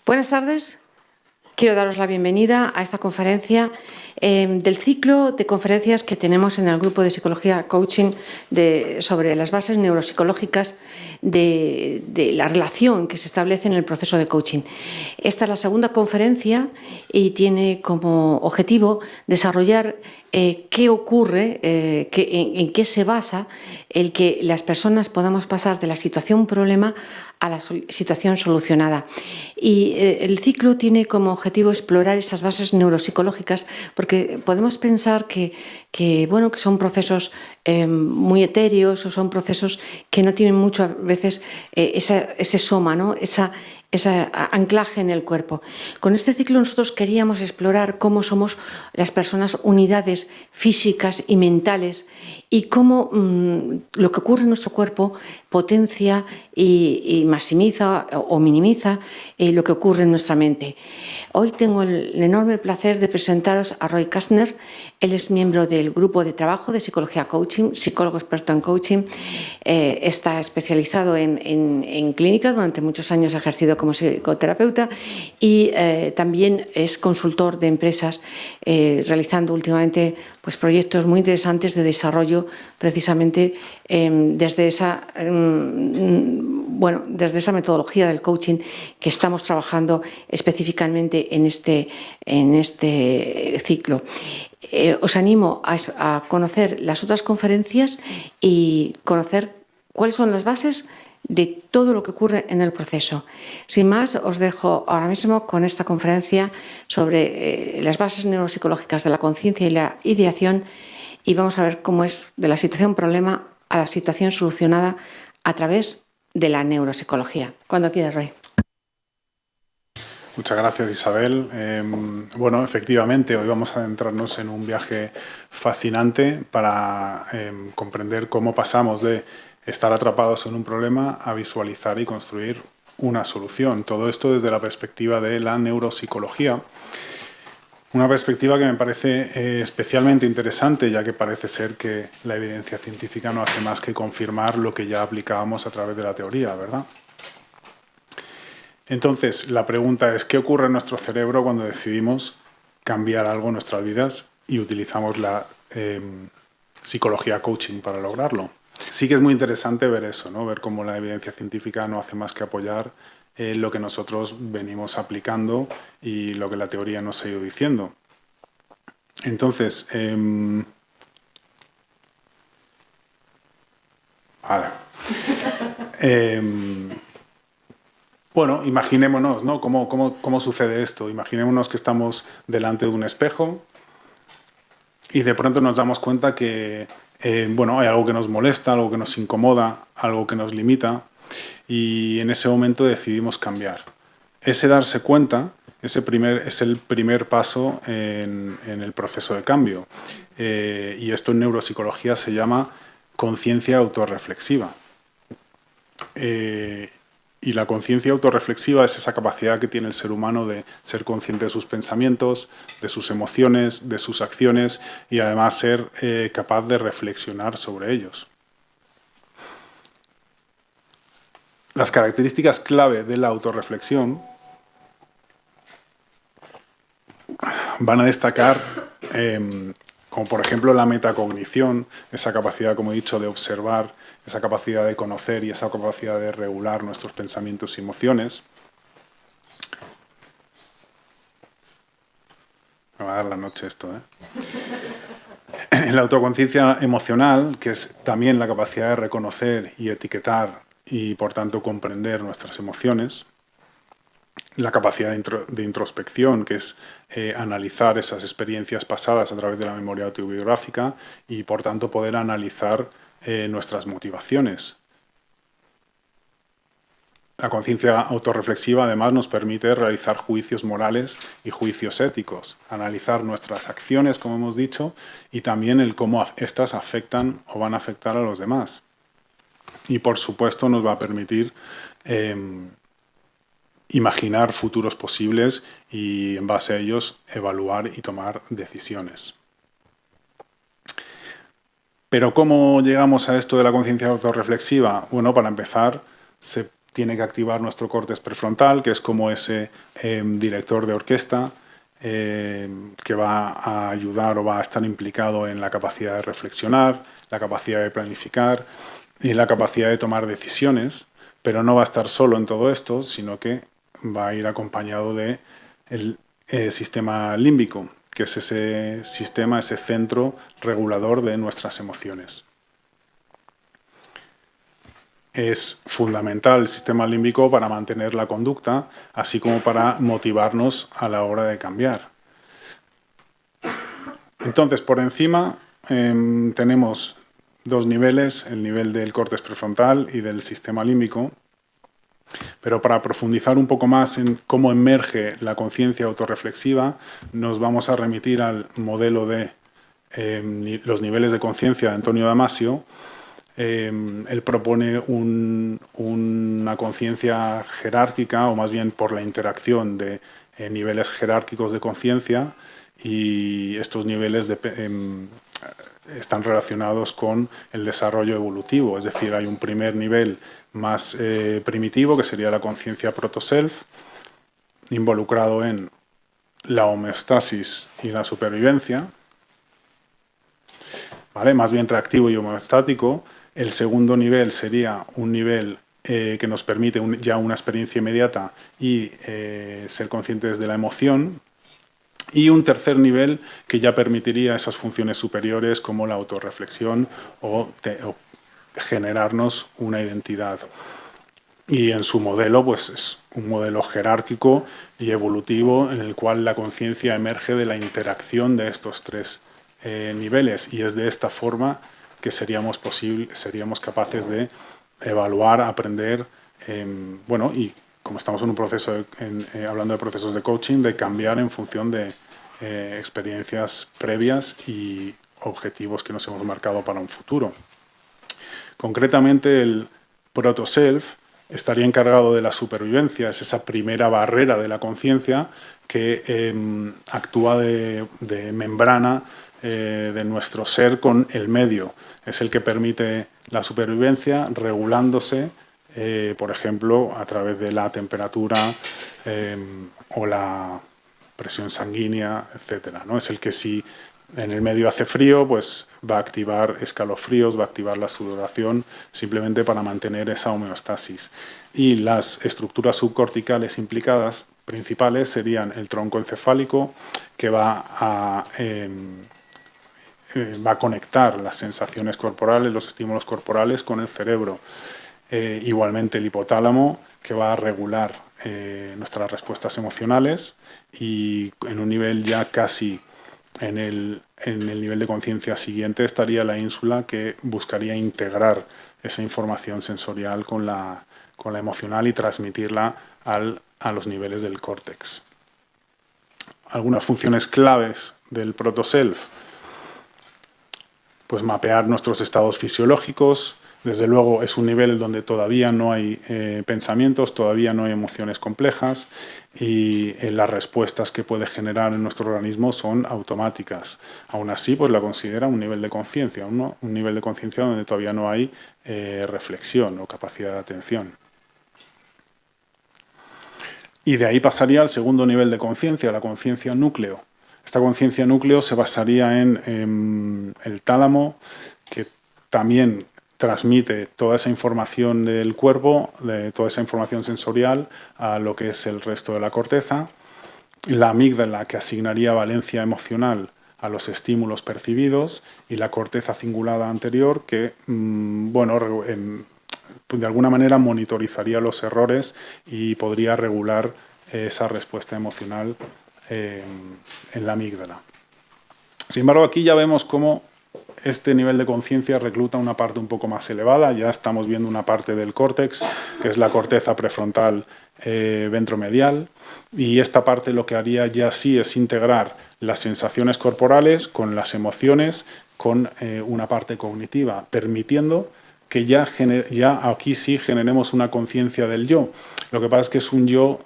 Buenas tardes. Quiero daros la bienvenida a esta conferencia del ciclo de conferencias que tenemos en el grupo de Psicología Coaching sobre las bases neuropsicológicas de la relación que se establece en el proceso de coaching. Esta es la segunda conferencia y tiene como objetivo desarrollar qué ocurre, en qué se basa el que las personas podamos pasar de la situación problema a la situación solucionada. Y el ciclo tiene como objetivo explorar esas bases neuropsicológicas, porque podemos pensar que son procesos muy etéreos o son procesos que no tienen mucho a veces ese soma, ¿no? Ese anclaje en el cuerpo. Con este ciclo nosotros queríamos explorar cómo somos las personas unidades físicas y mentales y cómo lo que ocurre en nuestro cuerpo potencia y maximiza o minimiza lo que ocurre en nuestra mente. Hoy tengo el enorme placer de presentaros a Roy Kastner. Él es miembro del grupo de trabajo de Psicología Coaching, psicólogo experto en coaching. Está especializado en clínica, durante muchos años ha ejercido como psicoterapeuta y también es consultor de empresas, realizando últimamente proyectos muy interesantes de desarrollo precisamente desde esa metodología del coaching que estamos trabajando específicamente en este ciclo. Os animo a conocer las otras conferencias y conocer cuáles son las bases de todo lo que ocurre en el proceso. Sin más, os dejo ahora mismo con esta conferencia sobre las bases neuropsicológicas de la conciencia y la ideación, y vamos a ver cómo es de la situación problema a la situación solucionada a través de la neuropsicología. Cuando quieras, Roy. Muchas gracias, Isabel. Efectivamente, hoy vamos a adentrarnos en un viaje fascinante para comprender cómo pasamos de estar atrapados en un problema a visualizar y construir una solución. Todo esto desde la perspectiva de la neuropsicología. Una perspectiva que me parece especialmente interesante, ya que parece ser que la evidencia científica no hace más que confirmar lo que ya aplicábamos a través de la teoría, ¿verdad? Entonces, la pregunta es, ¿qué ocurre en nuestro cerebro cuando decidimos cambiar algo en nuestras vidas y utilizamos la psicología coaching para lograrlo? Sí que es muy interesante ver eso, ¿no? Ver cómo la evidencia científica no hace más que apoyar lo que nosotros venimos aplicando y lo que la teoría nos ha ido diciendo. Entonces, imaginémonos, ¿no? ¿Cómo sucede esto? Imaginémonos que estamos delante de un espejo y de pronto nos damos cuenta que hay algo que nos molesta, algo que nos incomoda, algo que nos limita, y en ese momento decidimos cambiar. Ese darse cuenta es el primer paso en el proceso de cambio. Y esto en neuropsicología se llama conciencia autorreflexiva. Y la conciencia autorreflexiva es esa capacidad que tiene el ser humano de ser consciente de sus pensamientos, de sus emociones, de sus acciones y además ser capaz de reflexionar sobre ellos. Las características clave de la autorreflexión van a destacar, como por ejemplo la metacognición, esa capacidad, como he dicho, de observar, esa capacidad de conocer y esa capacidad de regular nuestros pensamientos y emociones. Me va a dar la noche esto, ¿eh? La autoconciencia emocional, que es también la capacidad de reconocer y etiquetar y, por tanto, comprender nuestras emociones. La capacidad de introspección, que es analizar esas experiencias pasadas a través de la memoria autobiográfica y, por tanto, poder analizar nuestras motivaciones. La conciencia autorreflexiva, además, nos permite realizar juicios morales y juicios éticos, analizar nuestras acciones, como hemos dicho, y también el cómo éstas afectan o van a afectar a los demás. Y, por supuesto, nos va a permitir imaginar futuros posibles y, en base a ellos, evaluar y tomar decisiones. Pero, ¿cómo llegamos a esto de la conciencia autorreflexiva? Bueno, para empezar, se tiene que activar nuestro córtex prefrontal, que es como ese director de orquesta que va a ayudar o va a estar implicado en la capacidad de reflexionar, la capacidad de planificar y la capacidad de tomar decisiones, pero no va a estar solo en todo esto, sino que va a ir acompañado de el sistema límbico, que es ese sistema, ese centro regulador de nuestras emociones. Es fundamental el sistema límbico para mantener la conducta, así como para motivarnos a la hora de cambiar. Entonces, por encima tenemos dos niveles, el nivel del córtex prefrontal y del sistema límbico, pero para profundizar un poco más en cómo emerge la conciencia autorreflexiva, nos vamos a remitir al modelo de los niveles de conciencia de Antonio Damasio. Él propone una conciencia jerárquica, o más bien por la interacción de niveles jerárquicos de conciencia, y estos niveles están relacionados con el desarrollo evolutivo. Es decir, hay un primer nivel más primitivo, que sería la conciencia proto-self, involucrado en la homeostasis y la supervivencia, ¿vale? Más bien reactivo y homeostático. El segundo nivel sería un nivel que nos permite ya una experiencia inmediata y ser conscientes de la emoción. Y un tercer nivel que ya permitiría esas funciones superiores como la autorreflexión o generarnos una identidad. Y en su modelo, pues es un modelo jerárquico y evolutivo en el cual la conciencia emerge de la interacción de estos tres niveles, y es de esta forma que seríamos capaces de evaluar, aprender, bueno, y como estamos en un proceso, hablando de procesos de coaching, de cambiar en función de experiencias previas y objetivos que nos hemos marcado para un futuro. Concretamente, el proto-self estaría encargado de la supervivencia, es esa primera barrera de la conciencia que actúa de membrana de nuestro ser con el medio. Es el que permite la supervivencia regulándose, por ejemplo, a través de la temperatura o la presión sanguínea, etcétera, ¿no? Es el que, si en el medio hace frío, pues va a activar escalofríos, va a activar la sudoración, simplemente para mantener esa homeostasis. Y las estructuras subcorticales implicadas, principales, serían el tronco encefálico, que va a conectar las sensaciones corporales, los estímulos corporales con el cerebro. Igualmente el hipotálamo, que va a regular nuestras respuestas emocionales, y en un nivel ya casi en el nivel de conciencia siguiente estaría la ínsula, que buscaría integrar esa información sensorial con la emocional y transmitirla a los niveles del córtex. Algunas funciones claves del proto-self: pues mapear nuestros estados fisiológicos. Desde luego es un nivel donde todavía no hay pensamientos, todavía no hay emociones complejas, y las respuestas que puede generar en nuestro organismo son automáticas. Aún así, pues la considera un nivel de conciencia, un nivel de conciencia donde todavía no hay reflexión o capacidad de atención. Y de ahí pasaría al segundo nivel de conciencia, la conciencia núcleo. Esta conciencia núcleo se basaría en el tálamo, que también transmite toda esa información del cuerpo, toda esa información sensorial, a lo que es el resto de la corteza. La amígdala, que asignaría valencia emocional a los estímulos percibidos, y la corteza cingulada anterior, que bueno, de alguna manera monitorizaría los errores y podría regular esa respuesta emocional en la amígdala. Sin embargo, aquí ya vemos cómo este nivel de conciencia recluta una parte un poco más elevada. Ya estamos viendo una parte del córtex, que es la corteza prefrontal ventromedial, y esta parte lo que haría ya sí es integrar las sensaciones corporales con las emociones, con una parte cognitiva, permitiendo que ya aquí sí generemos una conciencia del yo. Lo que pasa es que es un yo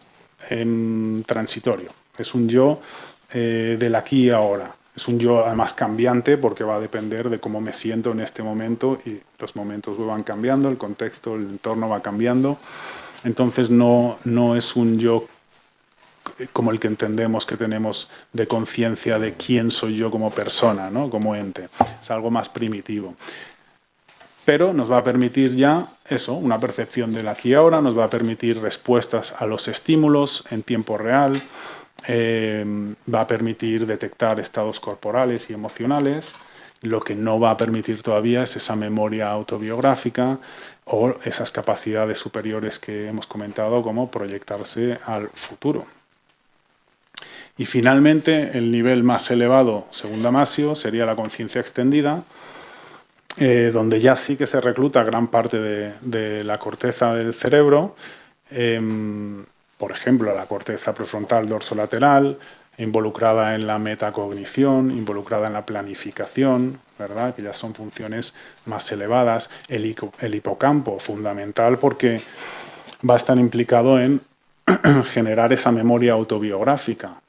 transitorio, es un yo del aquí y ahora. Es un yo además cambiante, porque va a depender de cómo me siento en este momento, y los momentos van cambiando, el contexto, el entorno va cambiando. Entonces no es un yo como el que entendemos que tenemos de conciencia de quién soy yo como persona, ¿no? Como ente. Es algo más primitivo. Pero nos va a permitir ya eso, una percepción del aquí y ahora, nos va a permitir respuestas a los estímulos en tiempo real, va a permitir detectar estados corporales y emocionales. Lo que no va a permitir todavía es esa memoria autobiográfica o esas capacidades superiores que hemos comentado, como proyectarse al futuro. Y finalmente, el nivel más elevado, según Damasio, sería la conciencia extendida, donde ya sí que se recluta gran parte de la corteza del cerebro, por ejemplo, la corteza prefrontal dorsolateral, involucrada en la metacognición, involucrada en la planificación, ¿verdad? Que ya son funciones más elevadas. El hipocampo, fundamental, porque va a estar implicado en generar esa memoria autobiográfica.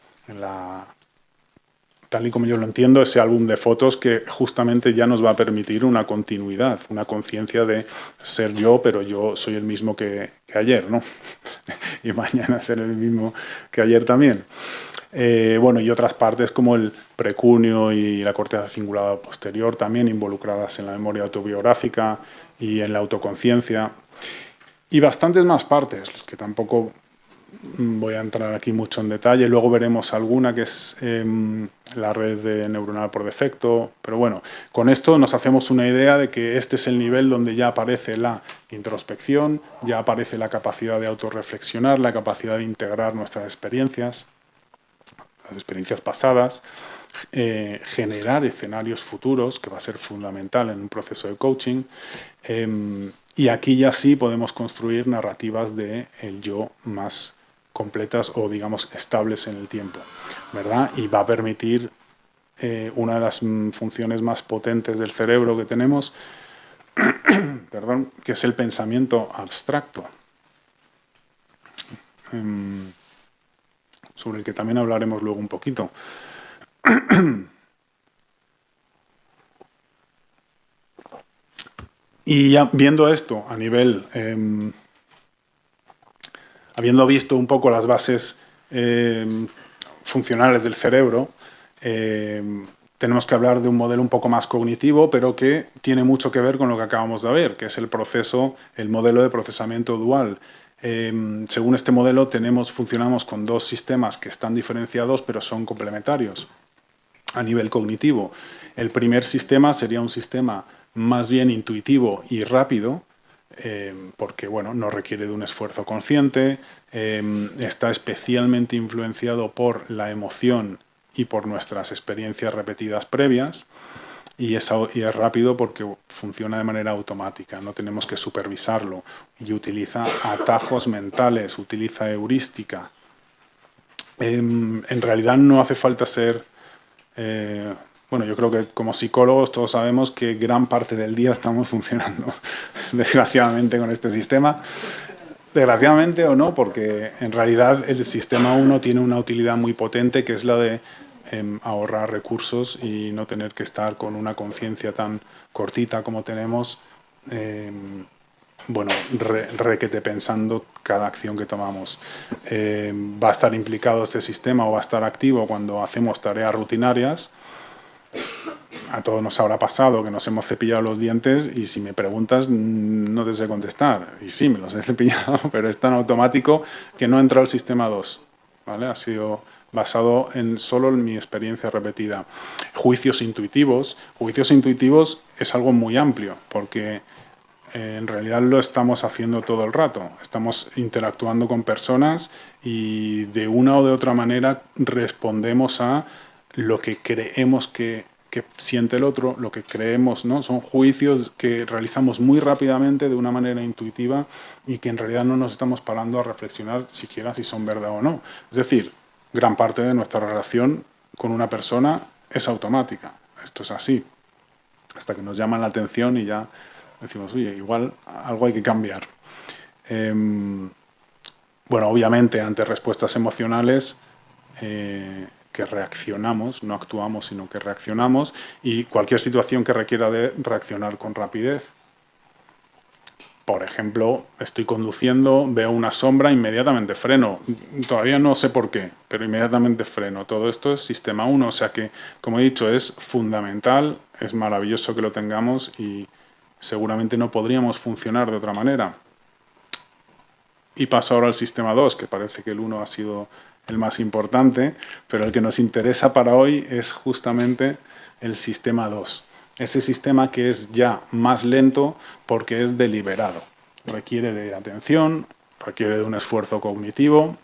Tal y como yo lo entiendo, ese álbum de fotos que justamente ya nos va a permitir una continuidad, una conciencia de ser yo, pero yo soy el mismo que ayer, ¿no? Y mañana ser el mismo que ayer también. Bueno, y otras partes como el precunio y la corteza cingulada posterior también involucradas en la memoria autobiográfica y en la autoconciencia. Y bastantes más partes, que tampoco voy a entrar aquí mucho en detalle. Luego veremos alguna que es la red neuronal por defecto. Pero bueno, con esto nos hacemos una idea de que este es el nivel donde ya aparece la introspección, ya aparece la capacidad de autorreflexionar, la capacidad de integrar nuestras experiencias, las experiencias pasadas, generar escenarios futuros, que va a ser fundamental en un proceso de coaching. Y aquí ya sí podemos construir narrativas de el yo más completas o, digamos, estables en el tiempo, ¿verdad? Y va a permitir una de las funciones más potentes del cerebro que tenemos, perdón, que es el pensamiento abstracto, sobre el que también hablaremos luego un poquito. Y ya viendo esto a nivel, habiendo visto un poco las bases funcionales del cerebro, tenemos que hablar de un modelo un poco más cognitivo, pero que tiene mucho que ver con lo que acabamos de ver, que es el modelo de procesamiento dual. Según este modelo funcionamos con dos sistemas que están diferenciados, pero son complementarios a nivel cognitivo. El primer sistema sería un sistema más bien intuitivo y rápido, porque bueno, no requiere de un esfuerzo consciente, está especialmente influenciado por la emoción y por nuestras experiencias repetidas previas, y es rápido porque funciona de manera automática, no tenemos que supervisarlo, y utiliza atajos mentales, utiliza heurística. En realidad no hace falta ser... bueno, yo creo que como psicólogos todos sabemos que gran parte del día estamos funcionando, desgraciadamente, con este sistema. Desgraciadamente o no, porque en realidad el sistema 1 tiene una utilidad muy potente, que es la de ahorrar recursos y no tener que estar con una conciencia tan cortita como tenemos, bueno, requete pensando cada acción que tomamos. Va a estar implicado este sistema o va a estar activo cuando hacemos tareas rutinarias. A todos nos habrá pasado que nos hemos cepillado los dientes y si me preguntas no te sé contestar. Y sí, me los he cepillado, pero es tan automático que no ha entrado el sistema 2. ¿Vale? Ha sido basado solo en mi experiencia repetida. Juicios intuitivos. Juicios intuitivos es algo muy amplio porque en realidad lo estamos haciendo todo el rato. Estamos interactuando con personas y de una o de otra manera respondemos a lo que creemos que siente el otro, lo que creemos, ¿no? Son juicios que realizamos muy rápidamente de una manera intuitiva y que en realidad no nos estamos parando a reflexionar siquiera si son verdad o no. Es decir, gran parte de nuestra relación con una persona es automática. Esto es así. Hasta que nos llaman la atención y ya decimos, oye, igual algo hay que cambiar. Bueno, obviamente ante respuestas emocionales que reaccionamos, no actuamos, sino que reaccionamos, y cualquier situación que requiera de reaccionar con rapidez. Por ejemplo, estoy conduciendo, veo una sombra, inmediatamente freno. Todavía no sé por qué, pero inmediatamente freno. Todo esto es sistema 1, o sea que, como he dicho, es fundamental, es maravilloso que lo tengamos y seguramente no podríamos funcionar de otra manera. Y paso ahora al sistema 2, que parece que el 1 ha sido el más importante, pero el que nos interesa para hoy es justamente el sistema 2. Ese sistema que es ya más lento porque es deliberado. Requiere de atención, requiere de un esfuerzo cognitivo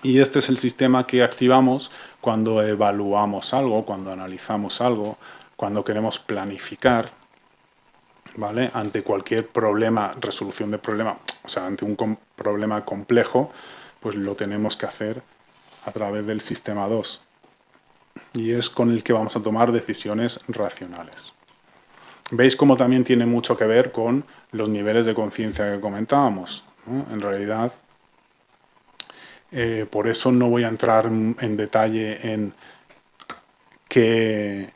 y este es el sistema que activamos cuando evaluamos algo, cuando analizamos algo, cuando queremos planificar, ¿vale? Ante cualquier problema, resolución de problema, o sea, ante un problema complejo, pues lo tenemos que hacer a través del sistema 2. Y es con el que vamos a tomar decisiones racionales. Veis cómo también tiene mucho que ver con los niveles de conciencia que comentábamos, ¿no? En realidad, por eso no voy a entrar en detalle en qué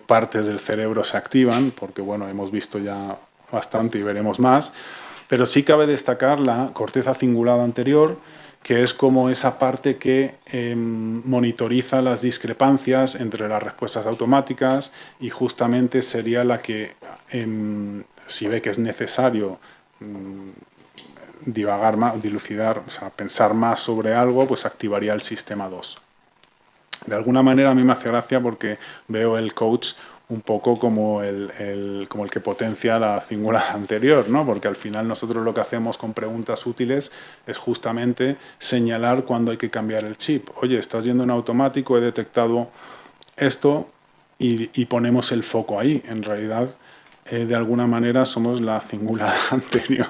partes del cerebro se activan, porque bueno, hemos visto ya bastante y veremos más, pero sí cabe destacar la corteza cingulada anterior, que es como esa parte que monitoriza las discrepancias entre las respuestas automáticas y justamente sería la que, si ve que es necesario divagar más, dilucidar, o sea, pensar más sobre algo, pues activaría el sistema 2. De alguna manera a mí me hace gracia porque veo el coach un poco como el que potencia la cingulada anterior, ¿no? Porque al final nosotros lo que hacemos con preguntas útiles es justamente señalar cuándo hay que cambiar el chip. Oye, estás yendo en automático, he detectado esto y ponemos el foco ahí. En realidad, de alguna manera somos la cingulada anterior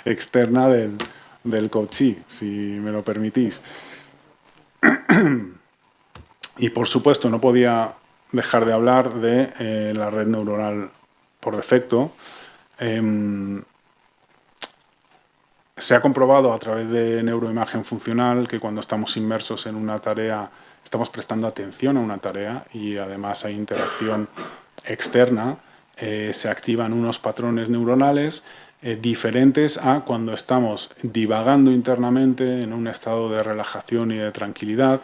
externa del coachee, si me lo permitís. Y por supuesto no podía dejar de hablar de la red neuronal por defecto. Se ha comprobado a través de neuroimagen funcional que cuando estamos inmersos en una tarea, estamos prestando atención a una tarea y además hay interacción externa, se activan unos patrones neuronales diferentes a cuando estamos divagando internamente en un estado de relajación y de tranquilidad.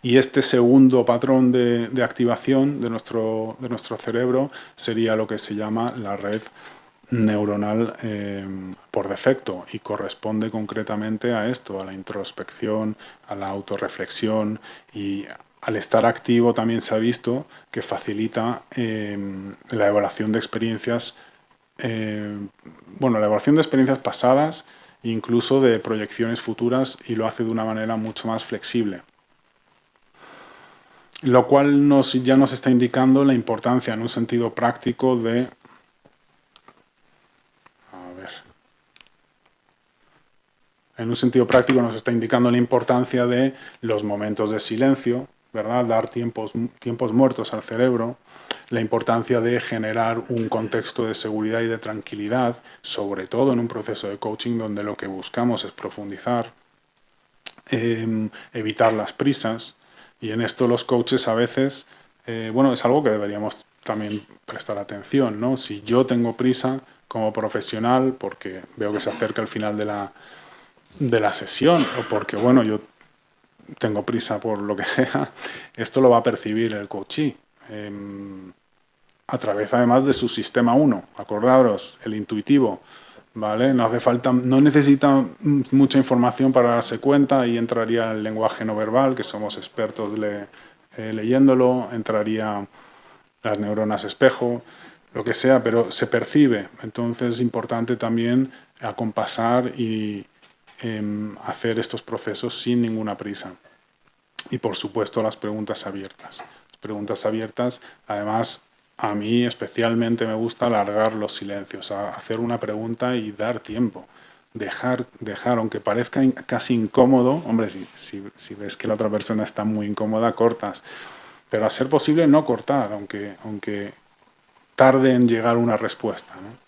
Y este segundo patrón de activación de nuestro cerebro sería lo que se llama la red neuronal por defecto y corresponde concretamente a esto, a la introspección, a la autorreflexión y al estar activo también se ha visto que facilita la evaluación de experiencias, la evaluación de experiencias pasadas, incluso de proyecciones futuras y lo hace de una manera mucho más flexible. Lo cual ya nos está indicando la importancia en un sentido práctico de... En un sentido práctico nos está indicando la importancia de los momentos de silencio, ¿verdad? Dar tiempos muertos al cerebro, la importancia de generar un contexto de seguridad y de tranquilidad, sobre todo en un proceso de coaching donde lo que buscamos es profundizar, evitar las prisas. Y en esto los coaches a veces, es algo que deberíamos también prestar atención, ¿no? Si yo tengo prisa como profesional, porque veo que se acerca el final de la sesión, o porque, yo tengo prisa por lo que sea, esto lo va a percibir el coachee. A través además de su sistema 1, acordaros, el intuitivo, ¿vale? No necesita mucha información para darse cuenta y entraría el lenguaje no verbal, que somos expertos leyéndolo, entraría las neuronas espejo, lo que sea, pero se percibe. Entonces es importante también acompasar y hacer estos procesos sin ninguna prisa. Y por supuesto las preguntas abiertas. Las preguntas abiertas, además, a mí especialmente me gusta alargar los silencios, hacer una pregunta y dar tiempo. Dejar, aunque parezca casi incómodo, hombre, si ves que la otra persona está muy incómoda, cortas. Pero a ser posible no cortar, aunque tarde en llegar una respuesta, ¿no?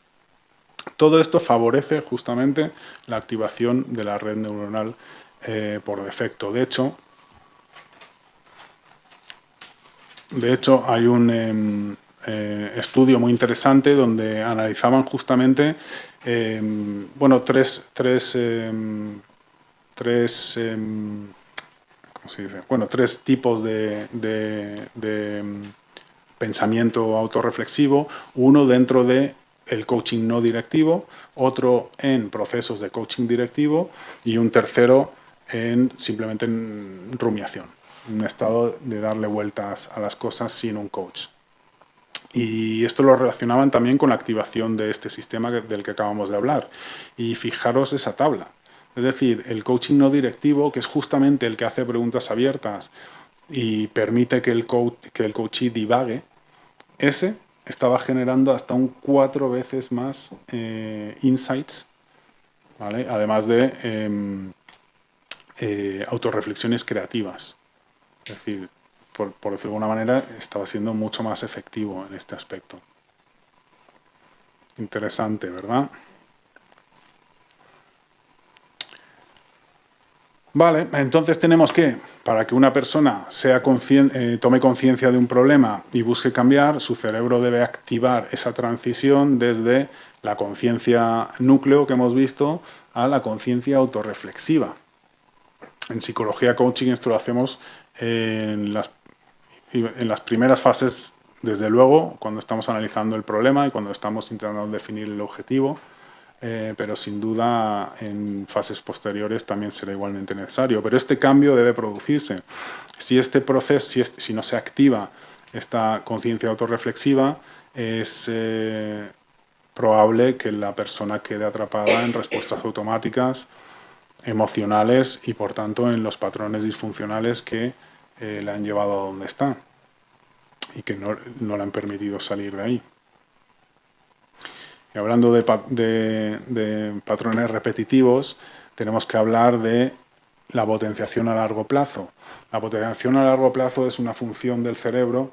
Todo esto favorece justamente la activación de la red neuronal por defecto. De hecho hay un estudio muy interesante donde analizaban justamente tres ¿cómo se dice? Bueno, tres tipos de pensamiento autorreflexivo, uno dentro de el coaching no directivo, otro en procesos de coaching directivo y un tercero simplemente en rumiación, un estado de darle vueltas a las cosas sin un coach. Y esto lo relacionaban también con la activación de este sistema del que acabamos de hablar. Y fijaros esa tabla. Es decir, el coaching no directivo, que es justamente el que hace preguntas abiertas y permite que el coachee divague, ese estaba generando hasta un 4 veces más insights, ¿vale? Además de autorreflexiones creativas. Es decir, por decirlo de alguna manera, estaba siendo mucho más efectivo en este aspecto. Interesante, ¿verdad? Vale, entonces tenemos que, para que una persona tome conciencia de un problema y busque cambiar, su cerebro debe activar esa transición desde la conciencia núcleo que hemos visto a la conciencia autorreflexiva. En psicología coaching esto lo hacemos en las primeras fases, desde luego, cuando estamos analizando el problema y cuando estamos intentando definir el objetivo. Pero sin duda en fases posteriores también será igualmente necesario. Pero este cambio debe producirse. Si este proceso, si no se activa esta conciencia autorreflexiva, es probable que la persona quede atrapada en respuestas automáticas, emocionales y por tanto en los patrones disfuncionales que le han llevado a donde está y que no le han permitido salir de ahí. Y hablando de patrones repetitivos, tenemos que hablar de la potenciación a largo plazo. La potenciación a largo plazo es una función del cerebro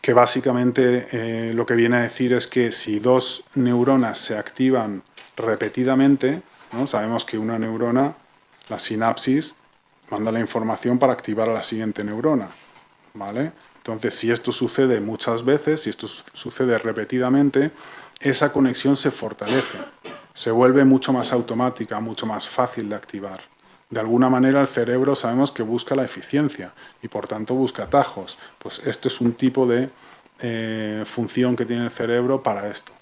que básicamente lo que viene a decir es que si dos neuronas se activan repetidamente, ¿no? Sabemos que una neurona, la sinapsis, manda la información para activar a la siguiente neurona, ¿vale? Entonces, si esto sucede muchas veces, si esto sucede repetidamente, esa conexión se fortalece, se vuelve mucho más automática, mucho más fácil de activar. De alguna manera el cerebro sabemos que busca la eficiencia y por tanto busca atajos. Pues esto es un tipo de función que tiene el cerebro para esto.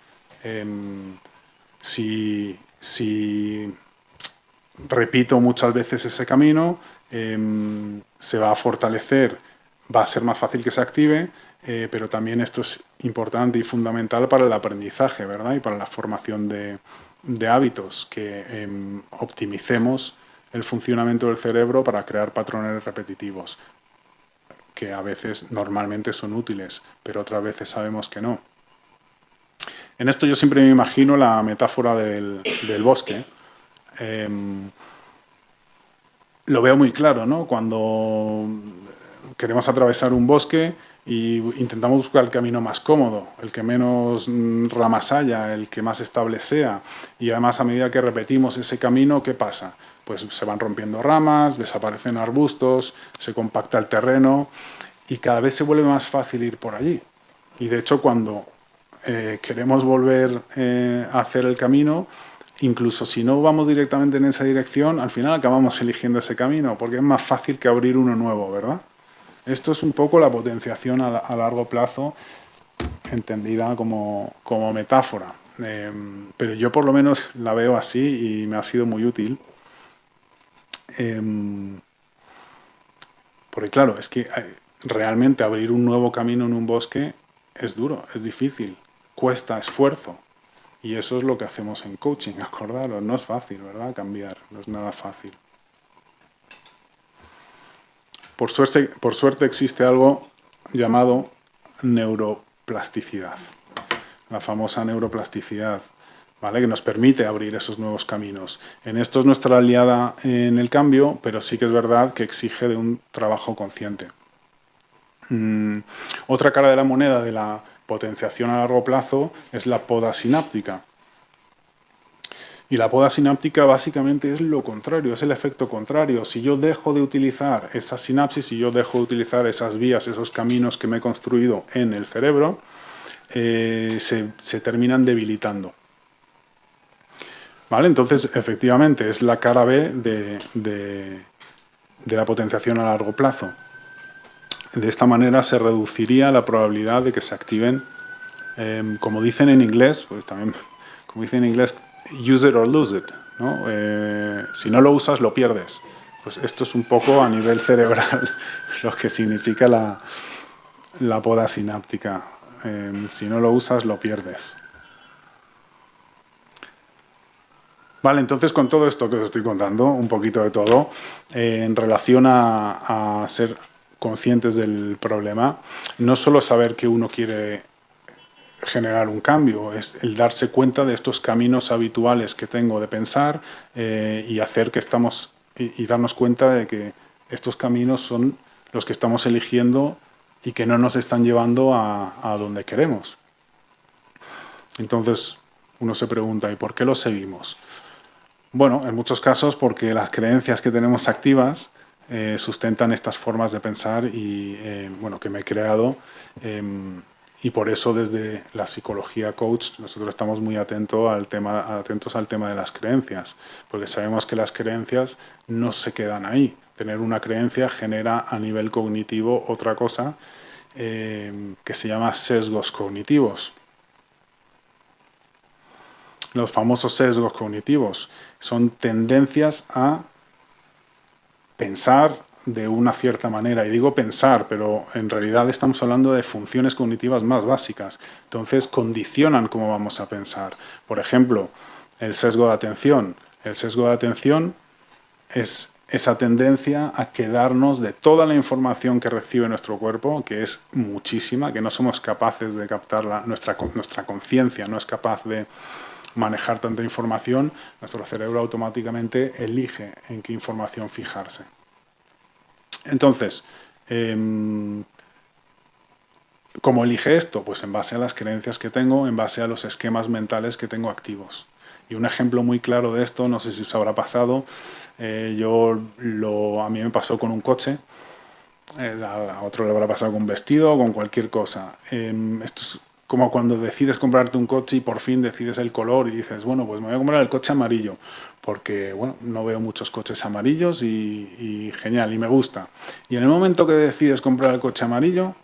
Si repito muchas veces ese camino, se va a fortalecer, va a ser más fácil que se active, pero también esto es importante y fundamental para el aprendizaje, ¿verdad? Y para la formación de hábitos, que optimicemos el funcionamiento del cerebro para crear patrones repetitivos, que a veces normalmente son útiles, pero otras veces sabemos que no. En esto yo siempre me imagino la metáfora del bosque. Lo veo muy claro, ¿no? Cuando queremos atravesar un bosque y intentamos buscar el camino más cómodo, el que menos ramas haya, el que más estable sea. Y además, a medida que repetimos ese camino, ¿qué pasa? Pues se van rompiendo ramas, desaparecen arbustos, se compacta el terreno y cada vez se vuelve más fácil ir por allí. Y de hecho, cuando queremos volver a hacer el camino, incluso si no vamos directamente en esa dirección, al final acabamos eligiendo ese camino, porque es más fácil que abrir uno nuevo, ¿verdad? Esto es un poco la potenciación a largo plazo, entendida como metáfora. Pero yo por lo menos la veo así y me ha sido muy útil. Porque claro, es que realmente abrir un nuevo camino en un bosque es duro, es difícil, cuesta esfuerzo. Y eso es lo que hacemos en coaching, acordaros, no es fácil, ¿verdad? Cambiar, no es nada fácil. Por suerte existe algo llamado neuroplasticidad, la famosa neuroplasticidad, ¿vale? Que nos permite abrir esos nuevos caminos. En esto es nuestra aliada en el cambio, pero sí que es verdad que exige de un trabajo consciente. Otra cara de la moneda de la potenciación a largo plazo es la poda sináptica. Y la poda sináptica básicamente es lo contrario, es el efecto contrario. Si yo dejo de utilizar esa sinapsis, si yo dejo de utilizar esas vías, esos caminos que me he construido en el cerebro, se terminan debilitando. ¿Vale? Entonces, efectivamente, es la cara B de la potenciación a largo plazo. De esta manera se reduciría la probabilidad de que se activen, como dicen en inglés, pues también, como dicen en inglés, use it or lose it, ¿no? Si no lo usas, lo pierdes. Pues esto es un poco a nivel cerebral lo que significa la poda sináptica. Si no lo usas, lo pierdes. Vale, entonces con todo esto que os estoy contando, un poquito de todo, en relación a ser conscientes del problema, no solo saber que uno quiere generar un cambio, es el darse cuenta de estos caminos habituales que tengo de pensar y hacer que estamos y darnos cuenta de que estos caminos son los que estamos eligiendo y que no nos están llevando a donde queremos. Entonces uno se pregunta, ¿y por qué los seguimos? Bueno, en muchos casos porque las creencias que tenemos activas sustentan estas formas de pensar y bueno, que me he creado y por eso desde la psicología coach nosotros estamos muy atentos al tema de las creencias, porque sabemos que las creencias no se quedan ahí. Tener una creencia genera a nivel cognitivo otra cosa que se llama sesgos cognitivos. Los famosos sesgos cognitivos son tendencias a pensar de una cierta manera. Y digo pensar, pero en realidad estamos hablando de funciones cognitivas más básicas. Entonces condicionan cómo vamos a pensar. Por ejemplo, el sesgo de atención. El sesgo de atención es esa tendencia a quedarnos de toda la información que recibe nuestro cuerpo, que es muchísima, que no somos capaces de captarla, nuestra conciencia no es capaz de manejar tanta información, nuestro cerebro automáticamente elige en qué información fijarse. Entonces, ¿cómo elige esto? Pues en base a las creencias que tengo, en base a los esquemas mentales que tengo activos. Y un ejemplo muy claro de esto, no sé si os habrá pasado, a mí me pasó con un coche, a otro le habrá pasado con un vestido o con cualquier cosa. Esto es como cuando decides comprarte un coche y por fin decides el color y dices, bueno, pues me voy a comprar el coche amarillo, porque bueno, no veo muchos coches amarillos y genial, y me gusta. Y en el momento que decides comprar el coche amarillo,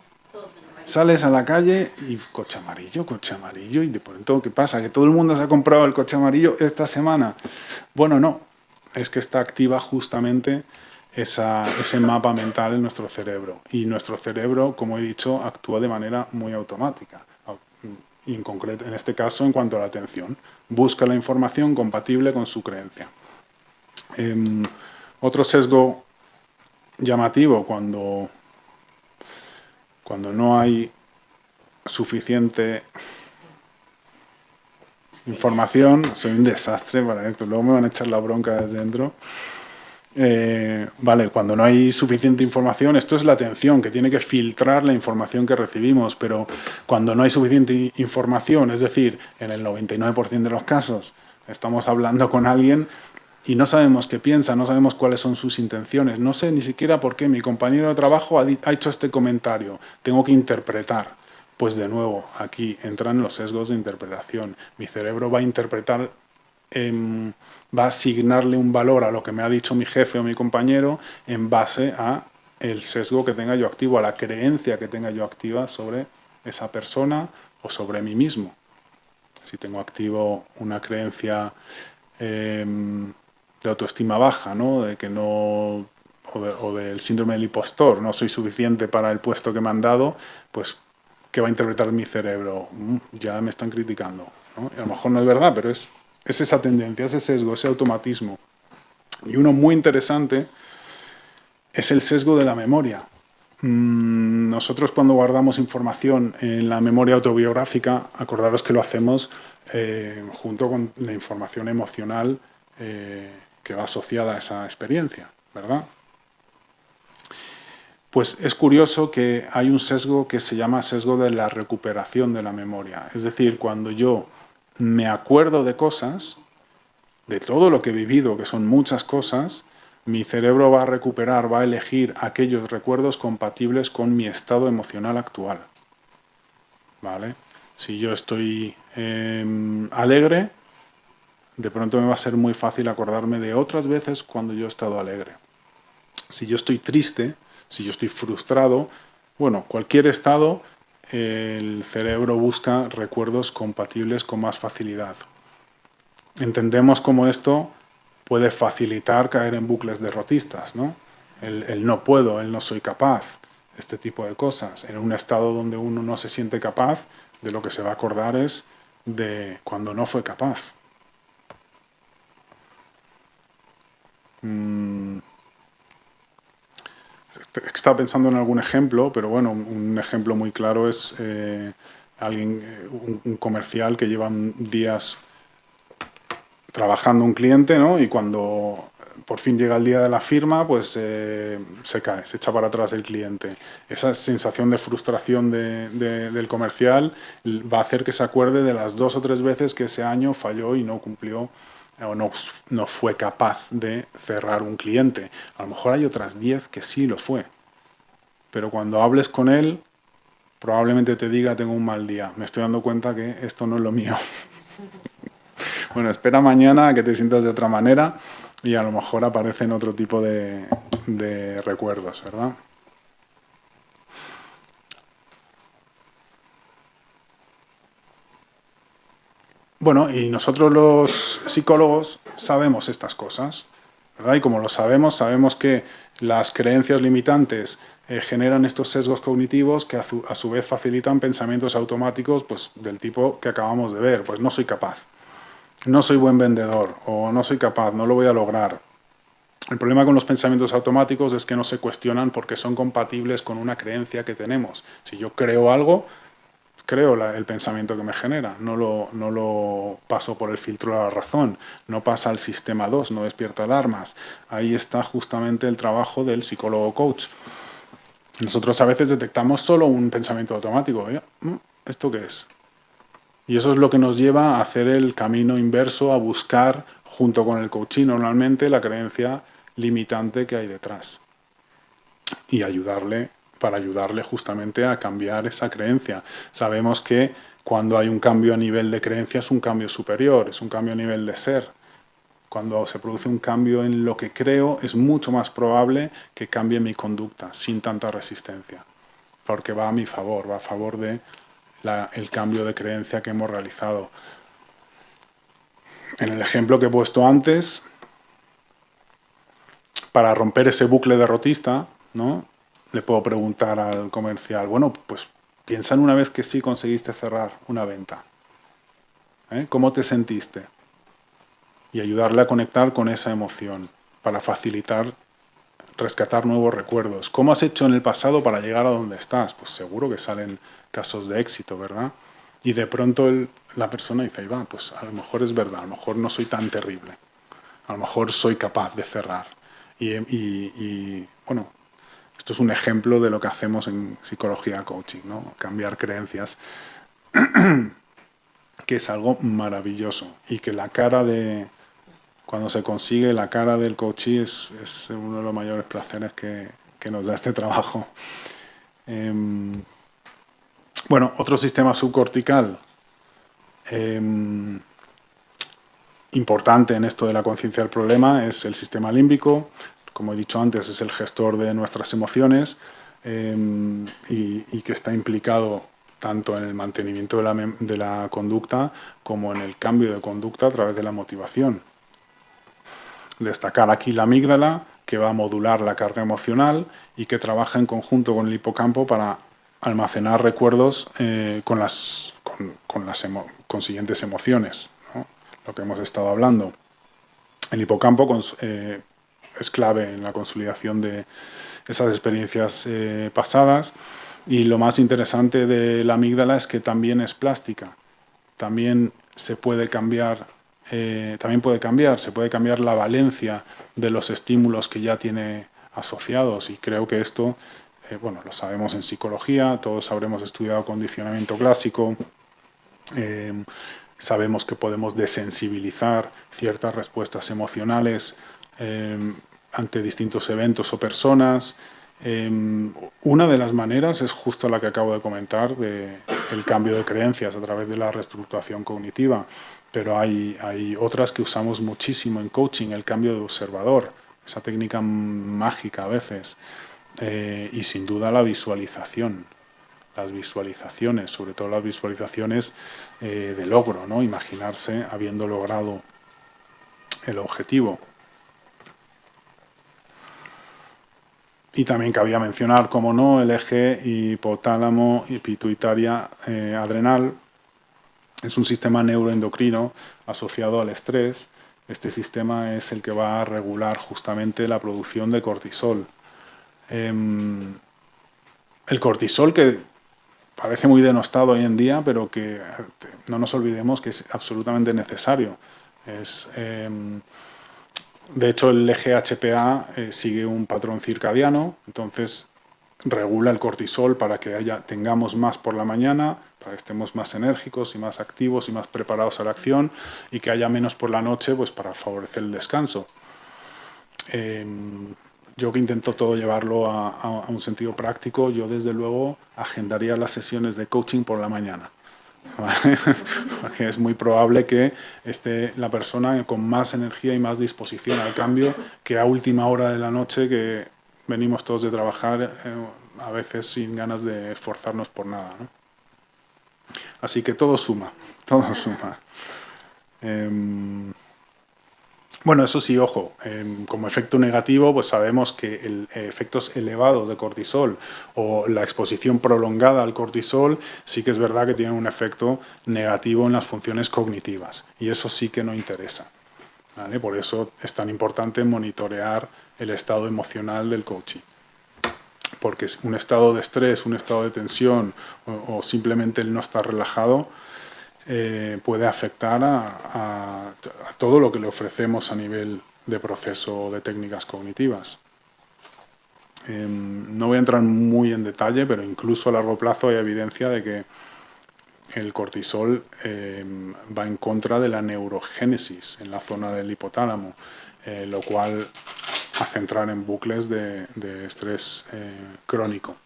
sales a la calle y coche amarillo, y de pronto, ¿qué pasa? ¿Que todo el mundo se ha comprado el coche amarillo esta semana? Bueno, no, es que está activa justamente ese mapa mental en nuestro cerebro. Y nuestro cerebro, como he dicho, actúa de manera muy automática. Y en concreto, en este caso, en cuanto a la atención, busca la información compatible con su creencia. Otro sesgo llamativo cuando no hay suficiente información, soy un desastre para esto, luego me van a echar la bronca desde dentro. Vale, cuando no hay suficiente información, esto es la atención, que tiene que filtrar la información que recibimos, pero cuando no hay suficiente información, es decir, en el 99% de los casos, estamos hablando con alguien y no sabemos qué piensa, no sabemos cuáles son sus intenciones, no sé ni siquiera por qué mi compañero de trabajo ha hecho este comentario, tengo que interpretar. Pues de nuevo, aquí entran los sesgos de interpretación. Mi cerebro va a interpretar, va a asignarle un valor a lo que me ha dicho mi jefe o mi compañero en base a el sesgo que tenga yo activo, a la creencia que tenga yo activa sobre esa persona o sobre mí mismo. Si tengo activo una creencia de autoestima baja, ¿no? De que no, o del síndrome del impostor, no soy suficiente para el puesto que me han dado, pues ¿qué va a interpretar mi cerebro? Ya me están criticando, ¿no? Y a lo mejor no es verdad, pero es esa tendencia, ese sesgo, ese automatismo. Y uno muy interesante es el sesgo de la memoria. Nosotros cuando guardamos información en la memoria autobiográfica, acordaros que lo hacemos junto con la información emocional que va asociada a esa experiencia, ¿verdad? Pues es curioso que hay un sesgo que se llama sesgo de la recuperación de la memoria. Es decir, cuando yo me acuerdo de cosas, de todo lo que he vivido, que son muchas cosas, mi cerebro va a recuperar, va a elegir aquellos recuerdos compatibles con mi estado emocional actual. ¿Vale? Si yo estoy alegre, de pronto me va a ser muy fácil acordarme de otras veces cuando yo he estado alegre. Si yo estoy triste, si yo estoy frustrado, bueno, cualquier estado, el cerebro busca recuerdos compatibles con más facilidad. Entendemos cómo esto puede facilitar caer en bucles derrotistas, ¿no? El no puedo, el no soy capaz, este tipo de cosas. En un estado donde uno no se siente capaz, de lo que se va a acordar es de cuando no fue capaz. Estaba pensando en algún ejemplo, pero bueno, un ejemplo muy claro es un comercial que lleva días trabajando un cliente, ¿no? Y cuando por fin llega el día de la firma, pues se cae, se echa para atrás el cliente. Esa sensación de frustración del comercial va a hacer que se acuerde de las 2 o 3 veces que ese año falló y no cumplió o no fue capaz de cerrar un cliente. A lo mejor hay otras 10 que sí lo fue. Pero cuando hables con él, probablemente te diga, tengo un mal día. Me estoy dando cuenta que esto no es lo mío. Bueno, espera mañana a que te sientas de otra manera y a lo mejor aparecen otro tipo de recuerdos, ¿verdad? Bueno, y nosotros los psicólogos sabemos estas cosas, ¿verdad? Y como lo sabemos, sabemos que las creencias limitantes generan estos sesgos cognitivos que a su vez facilitan pensamientos automáticos pues, del tipo que acabamos de ver, pues no soy capaz, no soy buen vendedor o no soy capaz, no lo voy a lograr. El problema con los pensamientos automáticos es que no se cuestionan porque son compatibles con una creencia que tenemos. Si yo creo algo, creo el pensamiento que me genera, no lo paso por el filtro de la razón, no pasa al sistema 2, no despierta alarmas. Ahí está justamente el trabajo del psicólogo coach. Nosotros a veces detectamos solo un pensamiento automático. ¿Esto qué es? Y eso es lo que nos lleva a hacer el camino inverso, a buscar, junto con el coaching normalmente, la creencia limitante que hay detrás. Y para ayudarle justamente a cambiar esa creencia. Sabemos que cuando hay un cambio a nivel de creencia es un cambio superior, es un cambio a nivel de ser. Cuando se produce un cambio en lo que creo, es mucho más probable que cambie mi conducta sin tanta resistencia, porque va a mi favor, va a favor de el cambio de creencia que hemos realizado. En el ejemplo que he puesto antes, para romper ese bucle derrotista, ¿no? Le puedo preguntar al comercial, bueno, pues piensa en una vez que sí conseguiste cerrar una venta. ¿Cómo te sentiste? Y ayudarle a conectar con esa emoción para facilitar, rescatar nuevos recuerdos. ¿Cómo has hecho en el pasado para llegar a donde estás? Pues seguro que salen casos de éxito, ¿verdad? Y de pronto la persona dice, va, pues a lo mejor es verdad, a lo mejor no soy tan terrible, a lo mejor soy capaz de cerrar. Y bueno, esto es un ejemplo de lo que hacemos en psicología coaching, ¿no? Cambiar creencias, que es algo maravilloso y que cuando se consigue la cara del coachee es uno de los mayores placeres que nos da este trabajo. Bueno, otro sistema subcortical importante en esto de la conciencia del problema es el sistema límbico. Como he dicho antes, es el gestor de nuestras emociones y que está implicado tanto en el mantenimiento de la conducta como en el cambio de conducta a través de la motivación. Destacar aquí la amígdala, que va a modular la carga emocional y que trabaja en conjunto con el hipocampo para almacenar recuerdos con las consiguientes emociones, ¿no? Lo que hemos estado hablando. El hipocampo es clave en la consolidación de esas experiencias pasadas y lo más interesante de la amígdala es que también es plástica. También se puede cambiar. Se puede cambiar la valencia de los estímulos que ya tiene asociados y creo que esto, bueno, lo sabemos en psicología, todos habremos estudiado condicionamiento clásico, sabemos que podemos desensibilizar ciertas respuestas emocionales ante distintos eventos o personas. Una de las maneras es justo la que acabo de comentar, el cambio de creencias a través de la reestructuración cognitiva, pero hay otras que usamos muchísimo en coaching, el cambio de observador, esa técnica mágica a veces, y sin duda la visualización. Las visualizaciones, sobre todo las visualizaciones de logro, ¿no? Imaginarse habiendo logrado el objetivo. Y también cabía mencionar, como no, el eje hipotálamo y pituitaria adrenal. Es un sistema neuroendocrino asociado al estrés. Este sistema es el que va a regular justamente la producción de cortisol. El cortisol, que parece muy denostado hoy en día, pero que no nos olvidemos que es absolutamente necesario. De hecho, el eje HPA sigue un patrón circadiano, entonces regula el cortisol para que tengamos más por la mañana, para que estemos más enérgicos y más activos y más preparados a la acción, y que haya menos por la noche, pues para favorecer el descanso. Yo que intento todo llevarlo a un sentido práctico, yo desde luego agendaría las sesiones de coaching por la mañana. ¿Vale? Porque es muy probable que esté la persona con más energía y más disposición al cambio que a última hora de la noche, que venimos todos de trabajar a veces sin ganas de esforzarnos por nada, ¿no? Así que todo suma, todo suma. Bueno, eso sí, ojo, como efecto negativo, pues sabemos que efectos elevados de cortisol o la exposición prolongada al cortisol sí que es verdad que tienen un efecto negativo en las funciones cognitivas, y eso sí que no interesa, ¿vale? Por eso es tan importante monitorear el estado emocional del coaching, porque un estado de estrés, un estado de tensión o simplemente el no estar relajado puede afectar a todo lo que le ofrecemos a nivel de proceso o de técnicas cognitivas. No voy a entrar muy en detalle, pero incluso a largo plazo hay evidencia de que el cortisol va en contra de la neurogénesis en la zona del hipotálamo, lo cual hace entrar en bucles de estrés crónico.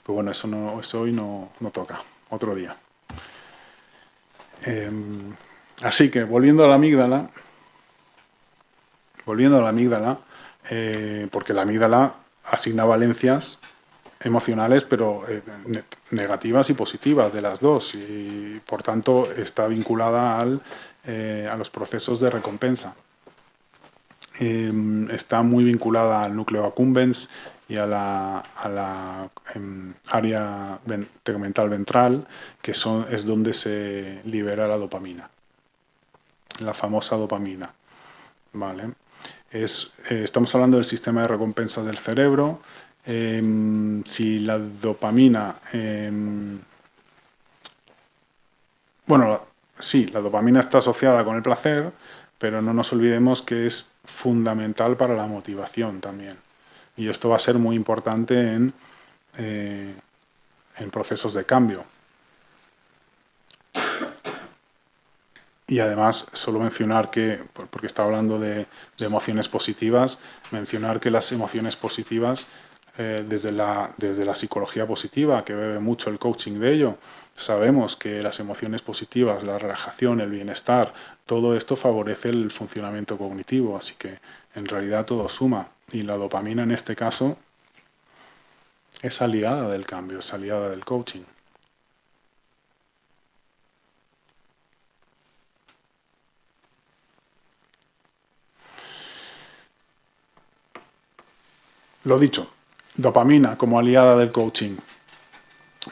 Pero bueno, eso hoy no toca, otro día. Así que, volviendo a la amígdala, porque la amígdala asigna valencias emocionales, pero negativas y positivas de las dos, y por tanto está vinculada a los procesos de recompensa. Está muy vinculada al núcleo accumbens y a la área tegmental ventral, que es donde se libera la dopamina, la famosa dopamina, ¿vale? Estamos hablando del sistema de recompensas del cerebro. Si la dopamina... la dopamina está asociada con el placer, pero no nos olvidemos que es fundamental para la motivación también. Y esto va a ser muy importante en procesos de cambio. Y además, solo mencionar que, porque estaba hablando de emociones positivas, mencionar que las emociones positivas, desde la psicología positiva, que bebe mucho el coaching de ello, sabemos que las emociones positivas, la relajación, el bienestar, todo esto favorece el funcionamiento cognitivo, así que en realidad todo suma. Y la dopamina en este caso es aliada del cambio, es aliada del coaching. Lo dicho, dopamina como aliada del coaching.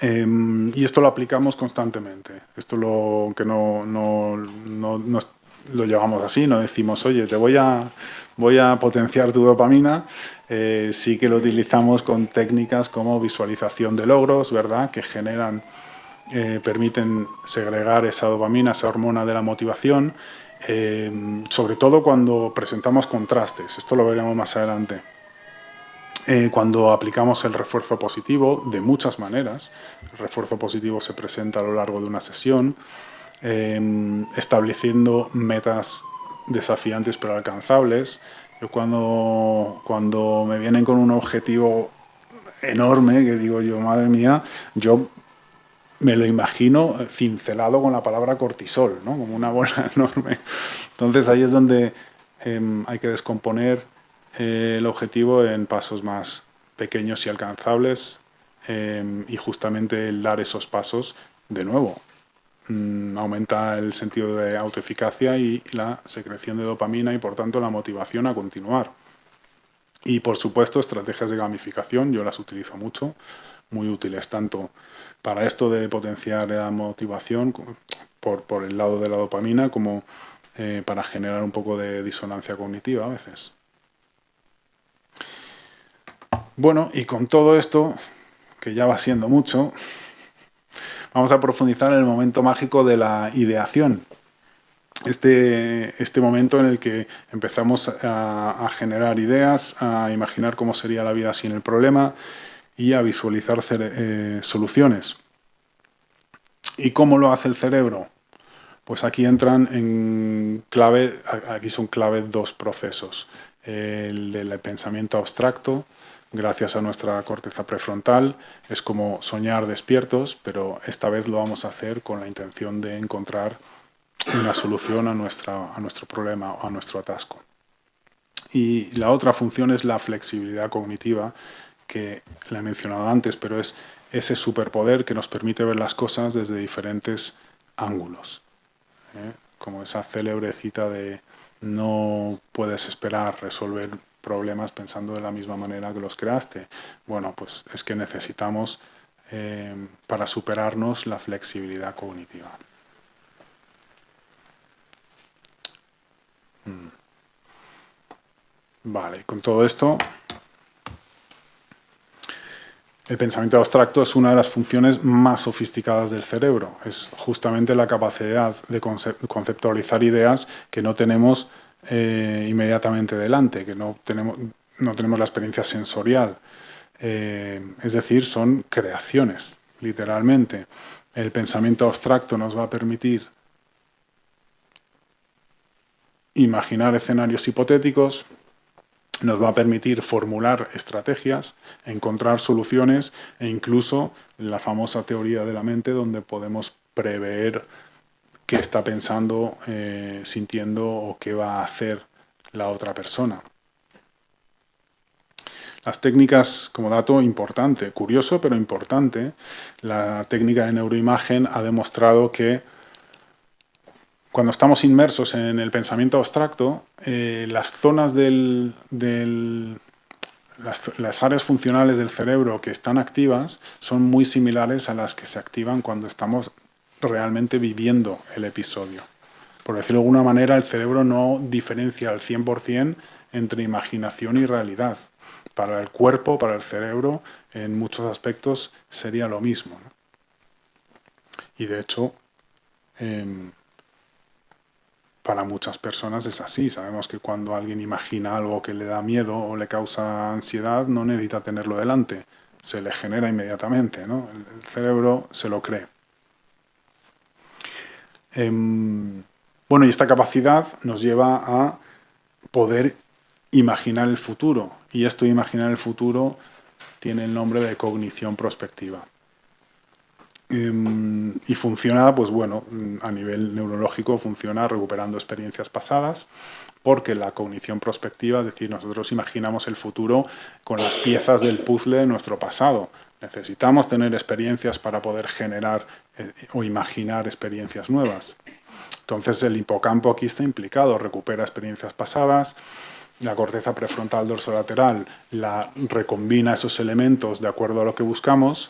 Y esto lo aplicamos constantemente. Esto aunque no lo llevamos así, no decimos, oye, voy a potenciar tu dopamina. Sí que lo utilizamos con técnicas como visualización de logros, ¿verdad? Que permiten segregar esa dopamina, esa hormona de la motivación, sobre todo cuando presentamos contrastes. Esto lo veremos más adelante. Cuando aplicamos el refuerzo positivo, de muchas maneras. El refuerzo positivo se presenta a lo largo de una sesión. estableciendo metas desafiantes pero alcanzables. Yo cuando me vienen con un objetivo enorme, que digo yo, madre mía, yo me lo imagino cincelado con la palabra cortisol, ¿no? Como una bola enorme. Entonces ahí es donde hay que descomponer el objetivo en pasos más pequeños y alcanzables, y justamente el dar esos pasos, de nuevo, aumenta el sentido de autoeficacia y la secreción de dopamina y por tanto la motivación a continuar. Y por supuesto estrategias de gamificación, yo las utilizo mucho, muy útiles tanto para esto de potenciar la motivación por el lado de la dopamina como para generar un poco de disonancia cognitiva a veces. Bueno, y con todo esto, que ya va siendo mucho, vamos a profundizar en el momento mágico de la ideación. Este momento en el que empezamos a generar ideas, a imaginar cómo sería la vida sin el problema y a visualizar soluciones. ¿Y cómo lo hace el cerebro? Pues aquí entran en clave, aquí son clave dos procesos. El del pensamiento abstracto, gracias a nuestra corteza prefrontal, es como soñar despiertos, pero esta vez lo vamos a hacer con la intención de encontrar una solución a nuestro problema o a nuestro atasco. Y la otra función es la flexibilidad cognitiva, que la he mencionado antes, pero es ese superpoder que nos permite ver las cosas desde diferentes ángulos. Como esa célebre cita de no puedes esperar resolver problemas pensando de la misma manera que los creaste. Bueno, pues es que necesitamos para superarnos la flexibilidad cognitiva. Vale, con todo esto, el pensamiento abstracto es una de las funciones más sofisticadas del cerebro. Es justamente la capacidad de conceptualizar ideas que no tenemos inmediatamente delante, que no tenemos la experiencia sensorial. Es decir, son creaciones, literalmente. El pensamiento abstracto nos va a permitir imaginar escenarios hipotéticos, nos va a permitir formular estrategias, encontrar soluciones e incluso la famosa teoría de la mente, donde podemos prever qué está pensando, sintiendo o qué va a hacer la otra persona. Las técnicas, como dato importante, curioso pero importante, la técnica de neuroimagen ha demostrado que cuando estamos inmersos en el pensamiento abstracto, las zonas las áreas funcionales del cerebro que están activas son muy similares a las que se activan cuando estamos realmente viviendo el episodio. Por decirlo de alguna manera, el cerebro no diferencia al 100% entre imaginación y realidad. Para el cuerpo, para el cerebro, en muchos aspectos sería lo mismo, ¿no? Y de hecho, para muchas personas es así. Sabemos que cuando alguien imagina algo que le da miedo o le causa ansiedad, no necesita tenerlo delante. Se le genera inmediatamente, ¿no? El cerebro se lo cree. Bueno, y esta capacidad nos lleva a poder imaginar el futuro. Y esto de imaginar el futuro tiene el nombre de cognición prospectiva. Y funciona, pues bueno, a nivel neurológico funciona recuperando experiencias pasadas, porque la cognición prospectiva, es decir, nosotros imaginamos el futuro con las piezas del puzzle de nuestro pasado. Necesitamos tener experiencias para poder generar o imaginar experiencias nuevas. Entonces el hipocampo aquí está implicado, recupera experiencias pasadas, la corteza prefrontal dorsolateral la recombina esos elementos de acuerdo a lo que buscamos.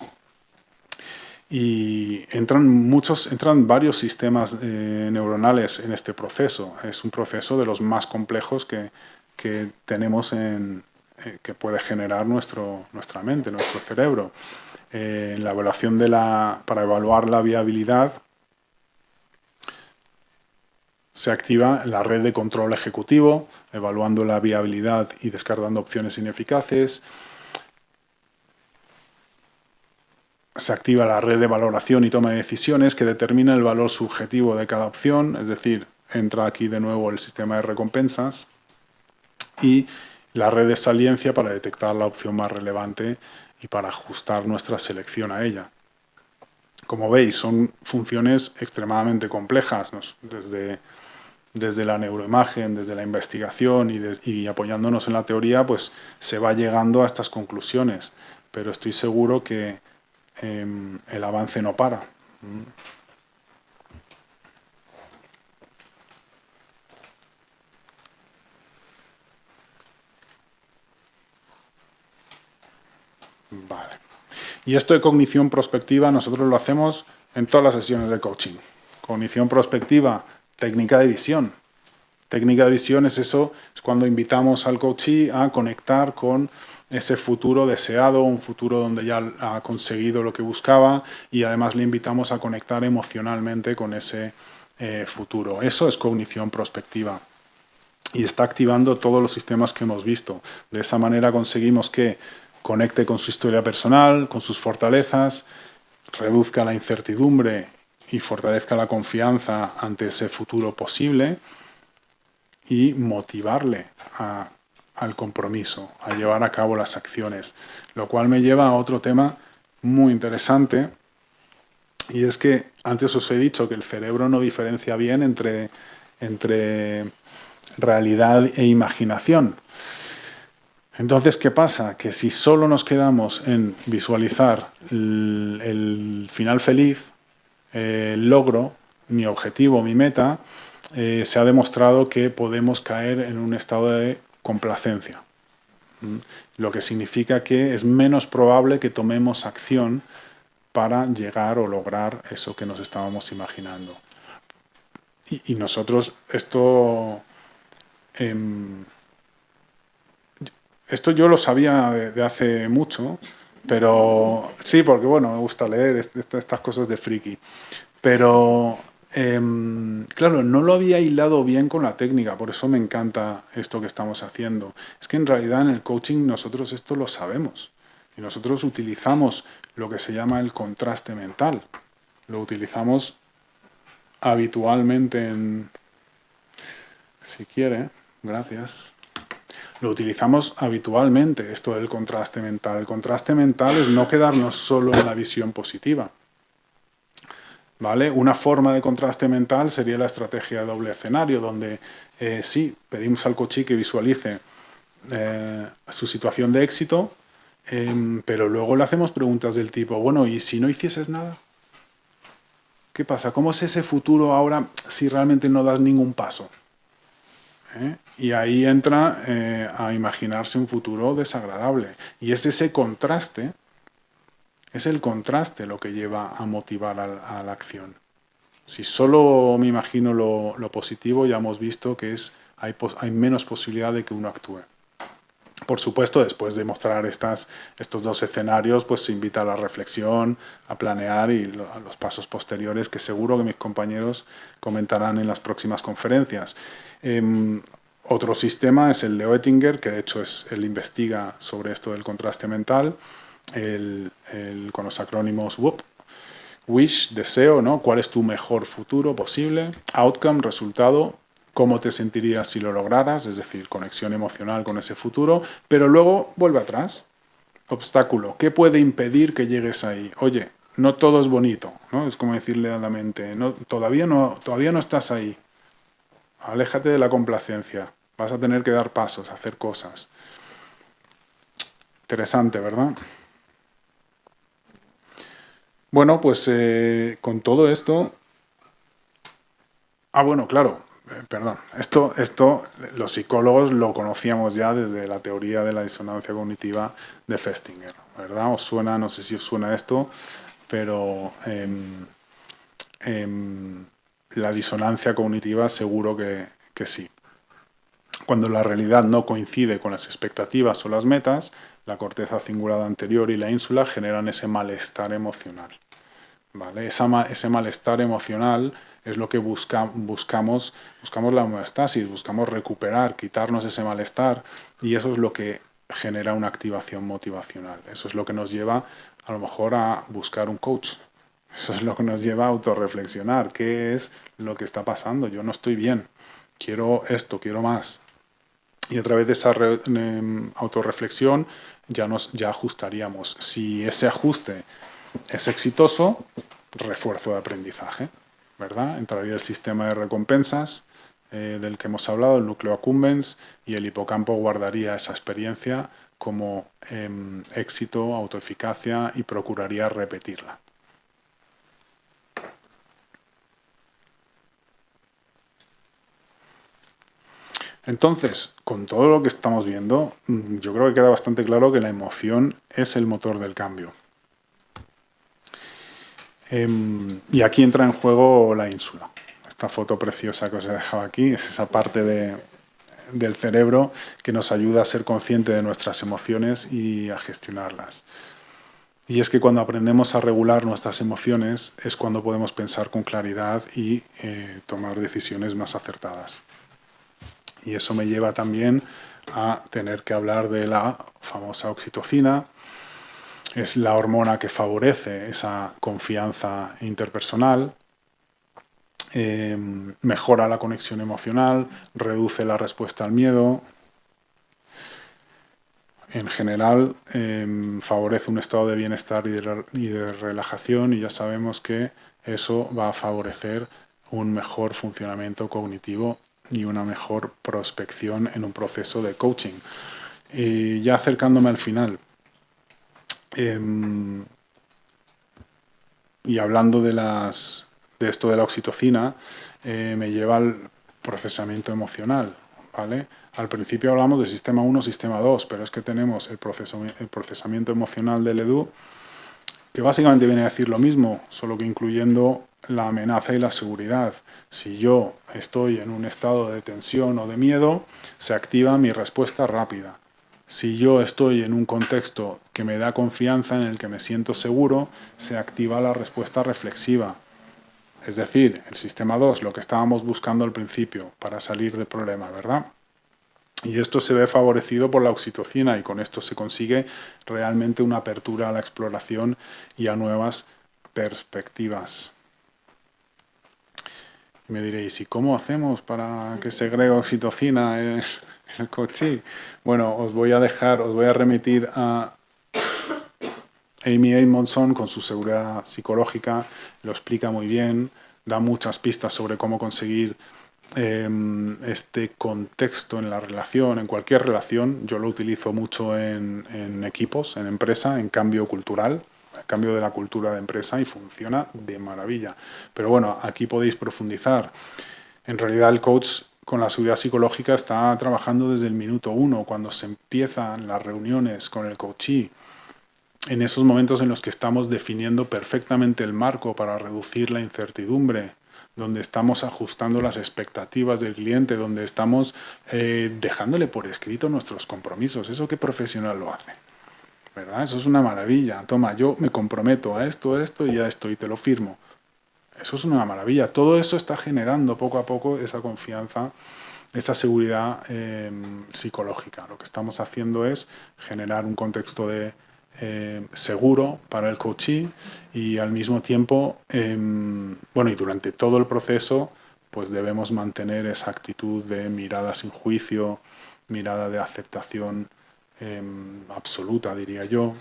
Y entran varios sistemas neuronales en este proceso. Es un proceso de los más complejos que tenemos que puede generar nuestra mente, nuestro cerebro. En la evaluación para evaluar la viabilidad se activa la red de control ejecutivo, evaluando la viabilidad y descartando opciones ineficaces. se activa la red de valoración y toma de decisiones que determina el valor subjetivo de cada opción, es decir, entra aquí de nuevo el sistema de recompensas, y la red de saliencia para detectar la opción más relevante y para ajustar nuestra selección a ella. Como veis, son funciones extremadamente complejas, desde la neuroimagen, desde la investigación y apoyándonos en la teoría, pues se va llegando a estas conclusiones. Pero estoy seguro que el avance no para. Vale. Y esto de cognición prospectiva nosotros lo hacemos en todas las sesiones de coaching. Cognición prospectiva, técnica de visión. Técnica de visión es eso, es cuando invitamos al coachee a conectar con ese futuro deseado, un futuro donde ya ha conseguido lo que buscaba, y además le invitamos a conectar emocionalmente con ese futuro. Eso es cognición prospectiva. Y está activando todos los sistemas que hemos visto. De esa manera conseguimos que conecte con su historia personal, con sus fortalezas, reduzca la incertidumbre y fortalezca la confianza ante ese futuro posible, y motivarle al compromiso, a llevar a cabo las acciones. Lo cual me lleva a otro tema muy interesante, y es que antes os he dicho que el cerebro no diferencia bien entre realidad e imaginación. Entonces, ¿qué pasa? Que si solo nos quedamos en visualizar el final feliz, el logro, mi objetivo, mi meta, se ha demostrado que podemos caer en un estado de complacencia. Lo que significa que es menos probable que tomemos acción para llegar o lograr eso que nos estábamos imaginando. Y nosotros esto yo lo sabía de hace mucho, pero sí, porque bueno, me gusta leer estas cosas de friki. Pero claro, no lo había hilado bien con la técnica, por eso me encanta esto que estamos haciendo. Es que en realidad en el coaching nosotros esto lo sabemos. Y nosotros utilizamos lo que se llama el contraste mental. Lo utilizamos habitualmente Si quiere, gracias. Lo utilizamos habitualmente, esto del contraste mental. El contraste mental es no quedarnos solo en la visión positiva. ¿Vale? Una forma de contraste mental sería la estrategia de doble escenario, donde sí, pedimos al coachee que visualice su situación de éxito, pero luego le hacemos preguntas del tipo, bueno, ¿y si no hicieses nada? ¿Qué pasa? ¿Cómo es ese futuro ahora si realmente no das ningún paso? Y ahí entra a imaginarse un futuro desagradable. Y es ese contraste, es el contraste lo que lleva a motivar a la acción. Si solo me imagino lo positivo, ya hemos visto que hay menos posibilidad de que uno actúe. Por supuesto, después de mostrar estos dos escenarios, pues se invita a la reflexión, a planear y a los pasos posteriores que seguro que mis compañeros comentarán en las próximas conferencias. Otro sistema es el de Oettinger, que de hecho él investiga sobre esto del contraste mental, con los acrónimos WOP. Wish, deseo, ¿no? ¿Cuál es tu mejor futuro posible? Outcome, resultado, cómo te sentirías si lo lograras, es decir, conexión emocional con ese futuro, pero luego vuelve atrás. Obstáculo, ¿qué puede impedir que llegues ahí? Oye, no todo es bonito, ¿no? Es como decirle a la mente, todavía no estás ahí. Aléjate de la complacencia, vas a tener que dar pasos, hacer cosas. Interesante, ¿verdad? Bueno, pues con todo esto... bueno, claro, perdón. Esto los psicólogos lo conocíamos ya desde la teoría de la disonancia cognitiva de Festinger, ¿verdad? ¿Os suena? No sé si os suena esto, pero la disonancia cognitiva seguro que sí. Cuando la realidad no coincide con las expectativas o las metas, la corteza cingulada anterior y la ínsula generan ese malestar emocional. ¿Vale? Ese malestar emocional es lo que buscamos la homeostasis, buscamos recuperar, quitarnos ese malestar, y eso es lo que genera una activación motivacional. Eso es lo que nos lleva a lo mejor a buscar un coach. Eso es lo que nos lleva a autorreflexionar. ¿Qué es lo que está pasando? Yo no estoy bien. Quiero esto, quiero más. Y a través de esa autorreflexión ya ajustaríamos. Si ese ajuste es exitoso, refuerzo de aprendizaje, ¿verdad? Entraría el sistema de recompensas del que hemos hablado, el núcleo accumbens, y el hipocampo guardaría esa experiencia como éxito, autoeficacia y procuraría repetirla. Entonces, con todo lo que estamos viendo, yo creo que queda bastante claro que la emoción es el motor del cambio. Y aquí entra en juego la ínsula. Esta foto preciosa que os he dejado aquí es esa parte del cerebro que nos ayuda a ser consciente de nuestras emociones y a gestionarlas. Y es que cuando aprendemos a regular nuestras emociones es cuando podemos pensar con claridad y tomar decisiones más acertadas. Y eso me lleva también a tener que hablar de la famosa oxitocina. Es la hormona que favorece esa confianza interpersonal, mejora la conexión emocional, reduce la respuesta al miedo. En general, favorece un estado de bienestar y de relajación, y ya sabemos que eso va a favorecer un mejor funcionamiento cognitivo y una mejor prospección en un proceso de coaching. Y ya acercándome al final, y hablando de esto de la oxitocina, me lleva al procesamiento emocional, ¿vale? Al principio hablamos de sistema 1, sistema 2, pero es que tenemos el procesamiento emocional del EDU, que básicamente viene a decir lo mismo, solo que incluyendo la amenaza y la seguridad. Si yo estoy en un estado de tensión o de miedo, se activa mi respuesta rápida. Si yo estoy en un contexto que me da confianza, en el que me siento seguro, se activa la respuesta reflexiva. Es decir, el sistema 2, lo que estábamos buscando al principio para salir del problema, ¿verdad? Y esto se ve favorecido por la oxitocina, y con esto se consigue realmente una apertura a la exploración y a nuevas perspectivas. Y me diréis, ¿y cómo hacemos para que segregue oxitocina en el coaching? Bueno, os voy a remitir a Amy Edmondson con su seguridad psicológica, lo explica muy bien, da muchas pistas sobre cómo conseguir este contexto en la relación, en cualquier relación. Yo lo utilizo mucho en equipos, en empresa, en cambio cultural, en cambio de la cultura de empresa, y funciona de maravilla. Pero bueno, aquí podéis profundizar. En realidad el coach con la seguridad psicológica está trabajando desde el minuto 1, cuando se empiezan las reuniones con el coachee, en esos momentos en los que estamos definiendo perfectamente el marco para reducir la incertidumbre, donde estamos ajustando las expectativas del cliente, donde estamos dejándole por escrito nuestros compromisos. ¿Eso qué profesional lo hace? ¿Verdad? Eso es una maravilla. Toma, yo me comprometo a esto y a esto, y te lo firmo. Eso es una maravilla. Todo eso está generando poco a poco esa confianza, esa seguridad psicológica. Lo que estamos haciendo es generar un contexto de seguro para el coachee, y al mismo tiempo, bueno, y durante todo el proceso, pues debemos mantener esa actitud de mirada sin juicio, mirada de aceptación absoluta, diría yo,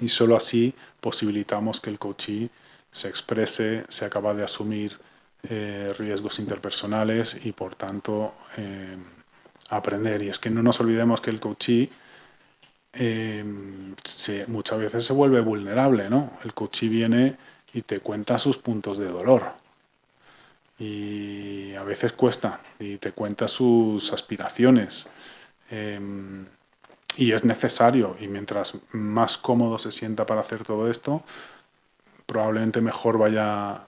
y solo así posibilitamos que el coachee se exprese, sea capaz de asumir riesgos interpersonales y, por tanto, aprender. Y es que no nos olvidemos que el coachee muchas veces se vuelve vulnerable, ¿no? El coachee viene y te cuenta sus puntos de dolor, y a veces cuesta, y te cuenta sus aspiraciones, y es necesario, y mientras más cómodo se sienta para hacer todo esto, probablemente mejor vaya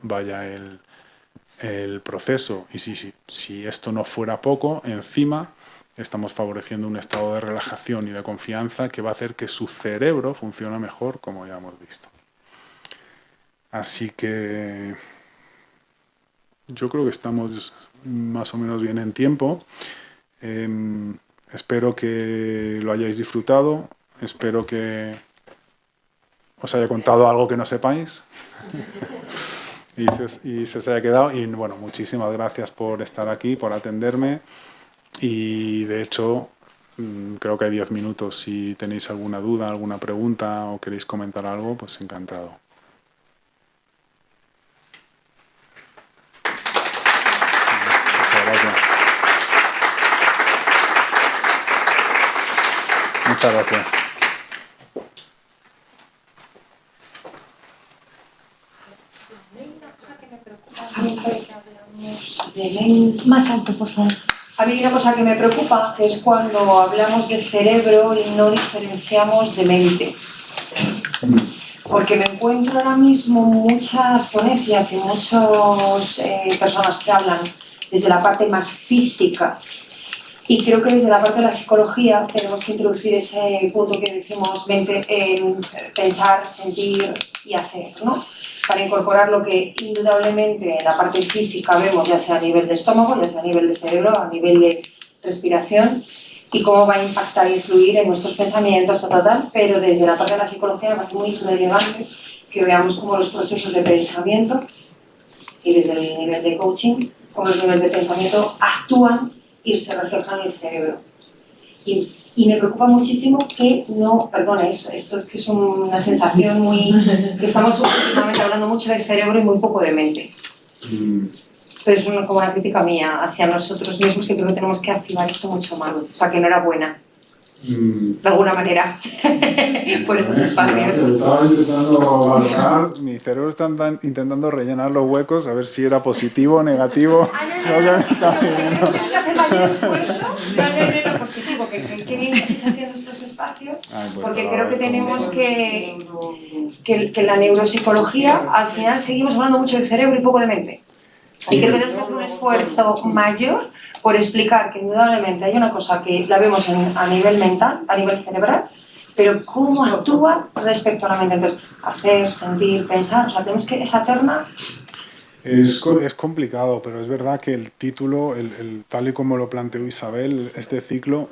el proceso. Y si esto no fuera poco, encima estamos favoreciendo un estado de relajación y de confianza que va a hacer que su cerebro funcione mejor, como ya hemos visto. Así que yo creo que estamos más o menos bien en tiempo. Espero que lo hayáis disfrutado, espero que os haya contado algo que no sepáis y se os haya quedado. Y bueno, muchísimas gracias por estar aquí, por atenderme. Y de hecho, creo que hay 10 minutos. Si tenéis alguna duda, alguna pregunta o queréis comentar algo, pues encantado. Muchas gracias. Muchas gracias. Más alto, por favor. A mí hay una cosa que me preocupa, que es cuando hablamos de cerebro y no diferenciamos de mente. Porque me encuentro ahora mismo muchas ponencias y muchas personas que hablan desde la parte más física. Y creo que desde la parte de la psicología tenemos que introducir ese punto que decimos mente en pensar, sentir y hacer, ¿no? Para incorporar lo que indudablemente en la parte física vemos, ya sea a nivel de estómago, ya sea a nivel de cerebro, a nivel de respiración, y cómo va a impactar e influir en nuestros pensamientos, pero desde la parte de la psicología me parece muy relevante que veamos cómo los procesos de pensamiento y desde el nivel de coaching, cómo los niveles de pensamiento actúan y se reflejan en el cerebro. Y me preocupa muchísimo que no, perdona, esto es que es una sensación muy... que estamos últimamente hablando mucho de cerebro y muy poco de mente. Pero es como una crítica mía hacia nosotros mismos, que creo que tenemos que activar esto mucho más. O sea, que no era buena. De alguna manera, por estos espacios. Estaba intentando valorar, mi cerebro está intentando rellenar los huecos, a ver si era positivo o negativo. Tenemos que hacer mayor esfuerzo. No, positivo, que bien que estéis haciendo estos espacios, porque creo que tenemos que la neuropsicología, al final seguimos hablando mucho de cerebro y poco de mente. Y creo que tenemos que hacer un esfuerzo mayor por explicar que indudablemente hay una cosa que la vemos a nivel mental, a nivel cerebral, pero cómo actúa respecto a la mente. Entonces, hacer, sentir, pensar, o sea, tenemos que esa terna... Es complicado, pero es verdad que el título, tal y como lo planteó Isabel, este ciclo,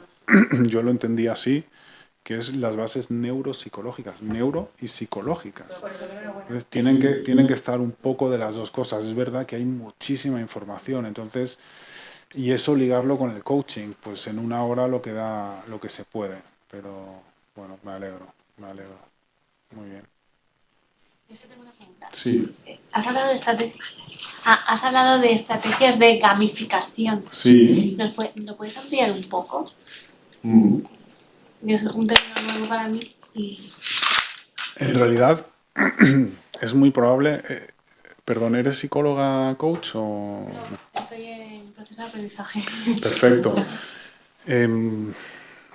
yo lo entendí así, que es las bases neuropsicológicas, neuro y psicológicas. Entonces, tienen que estar un poco de las dos cosas. Es verdad que hay muchísima información, entonces, y eso ligarlo con el coaching, pues en una hora lo que se puede. Pero bueno, me alegro. Muy bien. Yo tengo una pregunta. Sí. Has hablado de estrategias de gamificación. Sí. ¿Lo puedes ampliar un poco? Es un término nuevo para mí y... En realidad, es muy probable... perdón, ¿eres psicóloga coach o...? No, estoy en proceso de aprendizaje. Perfecto.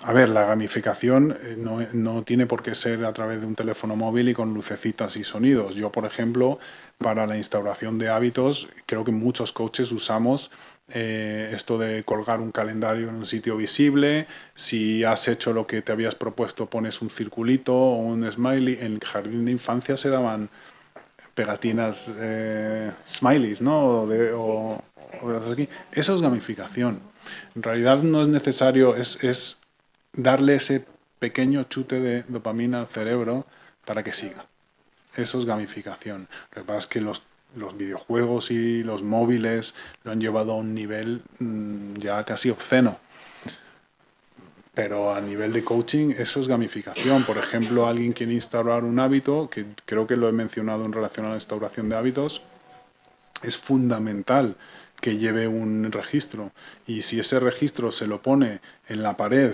A ver, la gamificación no tiene por qué ser a través de un teléfono móvil y con lucecitas y sonidos. Yo, por ejemplo, para la instauración de hábitos, creo que muchos coaches usamos esto de colgar un calendario en un sitio visible. Si has hecho lo que te habías propuesto, pones un circulito o un smiley. En el jardín de infancia se daban pegatinas, smileys, ¿no? O aquí. Eso es gamificación. En realidad no es necesario, es darle ese pequeño chute de dopamina al cerebro para que siga. Eso es gamificación. Lo que pasa es que los videojuegos y los móviles lo han llevado a un nivel ya casi obsceno. Pero a nivel de coaching eso es gamificación. Por ejemplo, alguien quiere instaurar un hábito, que creo que lo he mencionado en relación a la instauración de hábitos, es fundamental que lleve un registro. Y si ese registro se lo pone en la pared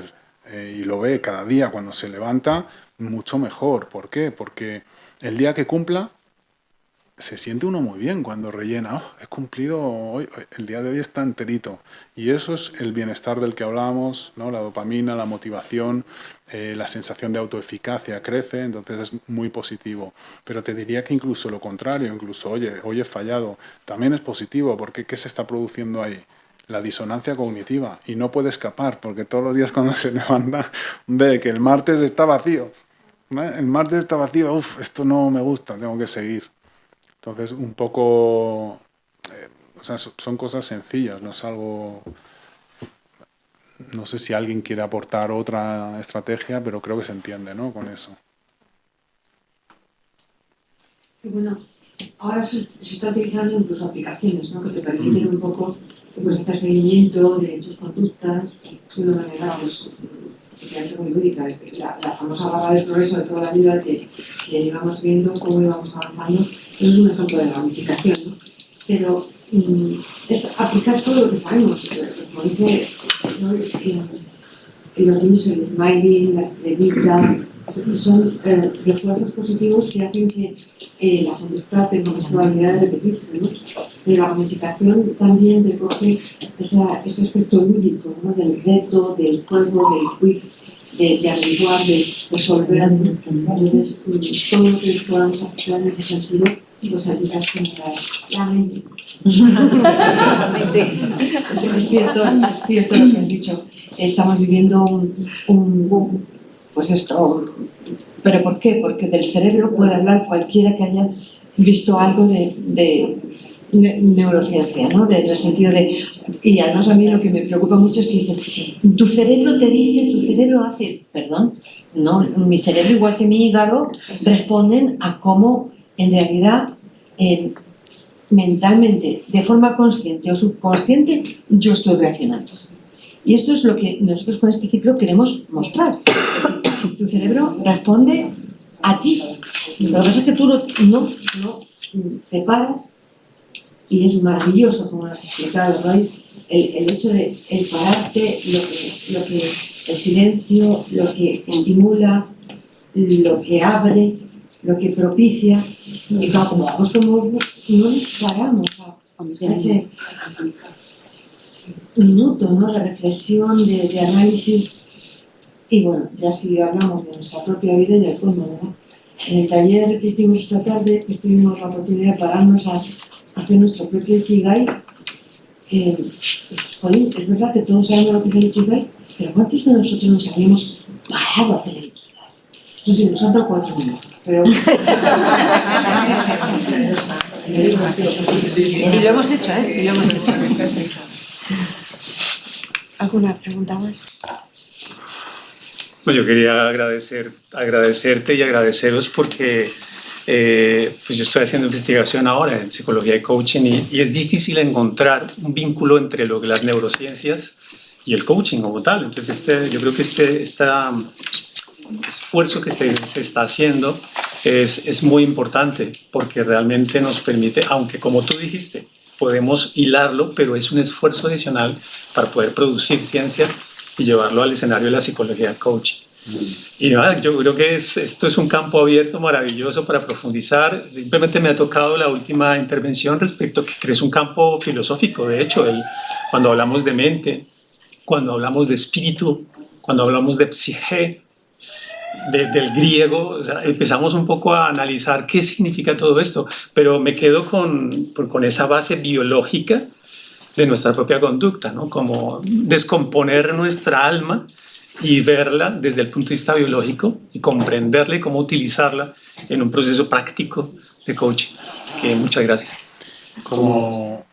y lo ve cada día cuando se levanta, mucho mejor. ¿Por qué? Porque el día que cumpla, se siente uno muy bien cuando rellena. Oh, he cumplido hoy, el día de hoy está enterito. Y eso es el bienestar del que hablábamos, ¿no? La dopamina, la motivación, la sensación de autoeficacia crece, entonces es muy positivo. Pero te diría que incluso lo contrario, incluso, oye, hoy he fallado, también es positivo, porque ¿qué se está produciendo ahí? La disonancia cognitiva, y no puede escapar, porque todos los días cuando se levanta ve que el martes está vacío. El martes está vacío, uff, esto no me gusta, tengo que seguir. Entonces, un poco, o sea, son cosas sencillas, no No sé si alguien quiere aportar otra estrategia, pero creo que se entiende, ¿no? Con eso. Sí, bueno, ahora se está utilizando incluso aplicaciones, ¿no? Que te permiten un poco pues, hacer seguimiento de tus conductas de una manera pues, efectivamente muy lúdica. La famosa barra de progreso de toda la vida que íbamos viendo cómo íbamos avanzando. Eso es un ejemplo de gamificación, ¿no? Pero es aplicar todo lo que sabemos. Como dice, ¿no? En los niños el smiley, la estrellita, son refuerzos positivos que hacen que la conducta tenga más probabilidad de repetirse, ¿no? Pero la gamificación también recoge ese aspecto lúdico, ¿no? Del reto, del juego, del quiz, de averiguar, de resolver. Entonces, todo lo que podamos aplicar en ese sentido, pues ayuda a estimular la mente. Es cierto lo que has dicho. Estamos viviendo un boom, pues esto, ¿pero por qué? Porque del cerebro puede hablar cualquiera que haya visto algo de neurociencia, ¿no? Del sentido de... Y además a mí lo que me preocupa mucho es que dicen, tu cerebro te dice, tu cerebro hace... Perdón, no, mi cerebro igual que mi hígado responden a cómo en realidad mentalmente, de forma consciente o subconsciente, yo estoy reaccionando. Y esto es lo que nosotros con este ciclo queremos mostrar. Tu cerebro responde a ti. Lo que pasa es que tú no te paras, y es maravilloso, como lo has explicado, Roy, el hecho de el pararte, lo que el silencio, lo que estimula, lo que abre, lo que propicia. Y claro, como vamos como no nos paramos a ese minuto, ¿no? De reflexión, de análisis. Y bueno, ya si hablamos de nuestra propia vida, ya como, ¿verdad? En el taller que hicimos esta tarde, tuvimos la oportunidad de pararnos a hacer nuestro propio Ikigai. Jolín, es verdad que todos sabemos lo que es el Ikigai, pero ¿cuántos de nosotros nos habíamos parado a hacer el Ikigai? No sé, nos han dado 4 minutos, pero... Y lo hemos hecho, ¿eh? Y lo hemos hecho. ¿Alguna pregunta más? Bueno, yo quería agradecerte y agradeceros porque pues yo estoy haciendo investigación ahora en psicología y coaching y es difícil encontrar un vínculo entre las neurociencias y el coaching como tal. Entonces yo creo que este esfuerzo que se está haciendo es muy importante porque realmente nos permite, aunque como tú dijiste, podemos hilarlo, pero es un esfuerzo adicional para poder producir ciencia y llevarlo al escenario de la psicología coaching. Y nada, yo creo que esto es un campo abierto maravilloso para profundizar. Simplemente me ha tocado la última intervención respecto a que es un campo filosófico. De hecho, cuando hablamos de mente, cuando hablamos de espíritu, cuando hablamos de psique, del griego, o sea, empezamos un poco a analizar qué significa todo esto, pero me quedo con esa base biológica de nuestra propia conducta, ¿no? Como descomponer nuestra alma y verla desde el punto de vista biológico y comprenderla y cómo utilizarla en un proceso práctico de coaching. Así que muchas gracias. Como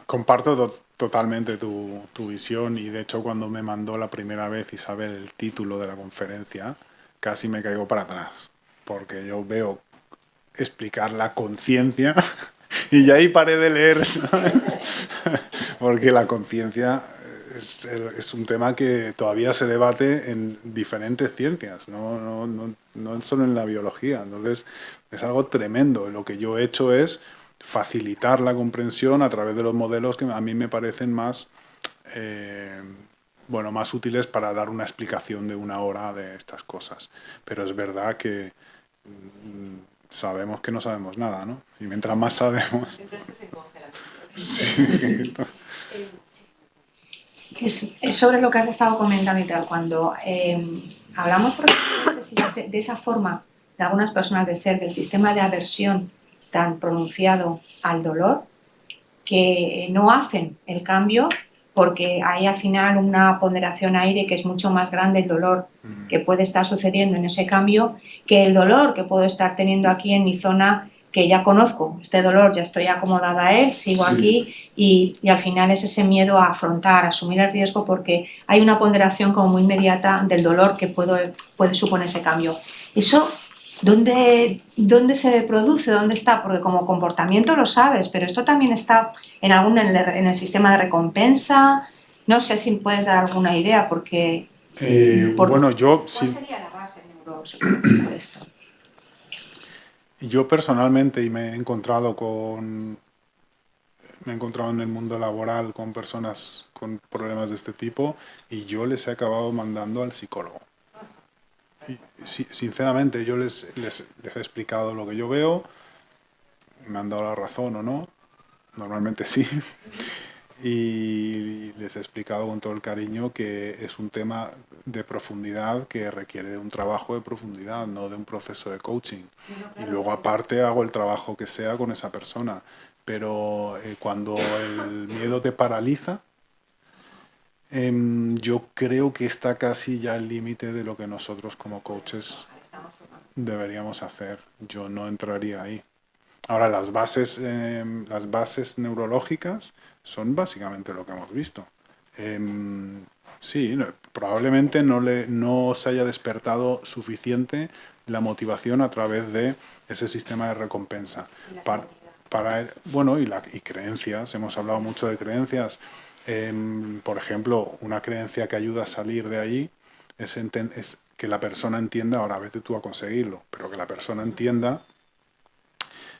comparto totalmente tu visión y de hecho cuando me mandó la primera vez Isabel el título de la conferencia casi me caigo para atrás porque yo veo explicar la conciencia y ya ahí paré de leer, ¿sabes? Porque la conciencia es un tema que todavía se debate en diferentes ciencias, no solo en la biología. Entonces es algo tremendo. Lo que yo he hecho es facilitar la comprensión a través de los modelos que a mí me parecen más más útiles para dar una explicación de 1 hora de estas cosas. Pero es verdad que sabemos que no sabemos nada, ¿no? Y mientras más sabemos... Es sobre lo que has estado comentando y tal. Cuando hablamos, por ejemplo, de esa forma de algunas personas de ser, del sistema de aversión tan pronunciado al dolor, que no hacen el cambio porque hay al final una ponderación ahí de que es mucho más grande el dolor que puede estar sucediendo en ese cambio que el dolor que puedo estar teniendo aquí en mi zona que ya conozco este dolor, ya estoy acomodada a él, sigo aquí y al final es ese miedo a afrontar, a asumir el riesgo porque hay una ponderación como muy inmediata del dolor que puede suponer ese cambio. Eso, ¿dónde se produce? ¿Dónde está? Porque como comportamiento lo sabes, pero esto también está en el sistema de recompensa. No sé si puedes dar alguna idea porque... bueno, yo... ¿Cuál sí. sería la base neuropsicológica de esto? Yo personalmente, y me he encontrado en el mundo laboral con personas con problemas de este tipo y yo les he acabado mandando al psicólogo. Y, sinceramente, yo les he explicado lo que yo veo, me han dado la razón o no, normalmente sí, y les he explicado con todo el cariño que es un tema de profundidad que requiere de un trabajo de profundidad, no de un proceso de coaching. Y luego aparte hago el trabajo que sea con esa persona. Pero cuando el miedo te paraliza, yo creo que está casi ya al límite de lo que nosotros como coaches deberíamos hacer. Yo no entraría ahí. Ahora, las bases neurológicas son básicamente lo que hemos visto. Sí, probablemente no se haya despertado suficiente la motivación a través de ese sistema de recompensa. Y creencias, hemos hablado mucho de creencias. Por ejemplo, una creencia que ayuda a salir de ahí es que la persona entienda, ahora vete tú a conseguirlo, pero que la persona entienda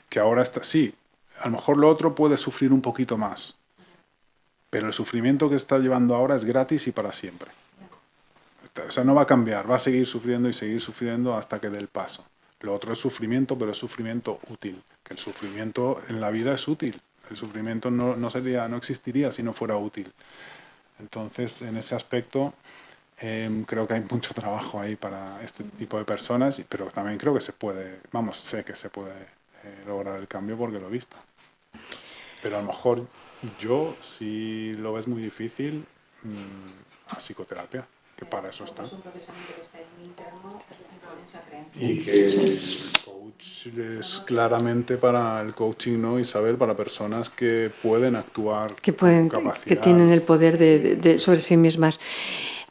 que ahora está, sí, a lo mejor lo otro puede sufrir un poquito más, pero el sufrimiento que está llevando ahora es gratis y para siempre. O sea, no va a cambiar, va a seguir sufriendo y seguir sufriendo hasta que dé el paso. Lo otro es sufrimiento, pero es sufrimiento útil, que el sufrimiento en la vida es útil. El sufrimiento no existiría si no fuera útil. Entonces, en ese aspecto, creo que hay mucho trabajo ahí para este tipo de personas, pero también creo que se puede, sé que se puede lograr el cambio porque lo he visto. Pero a lo mejor si lo ves muy difícil, a psicoterapia, que para eso está. Y que el coach es claramente para el coaching, ¿no? Isabel, para personas que pueden actuar con capacidad. Que tienen el poder sobre sí mismas.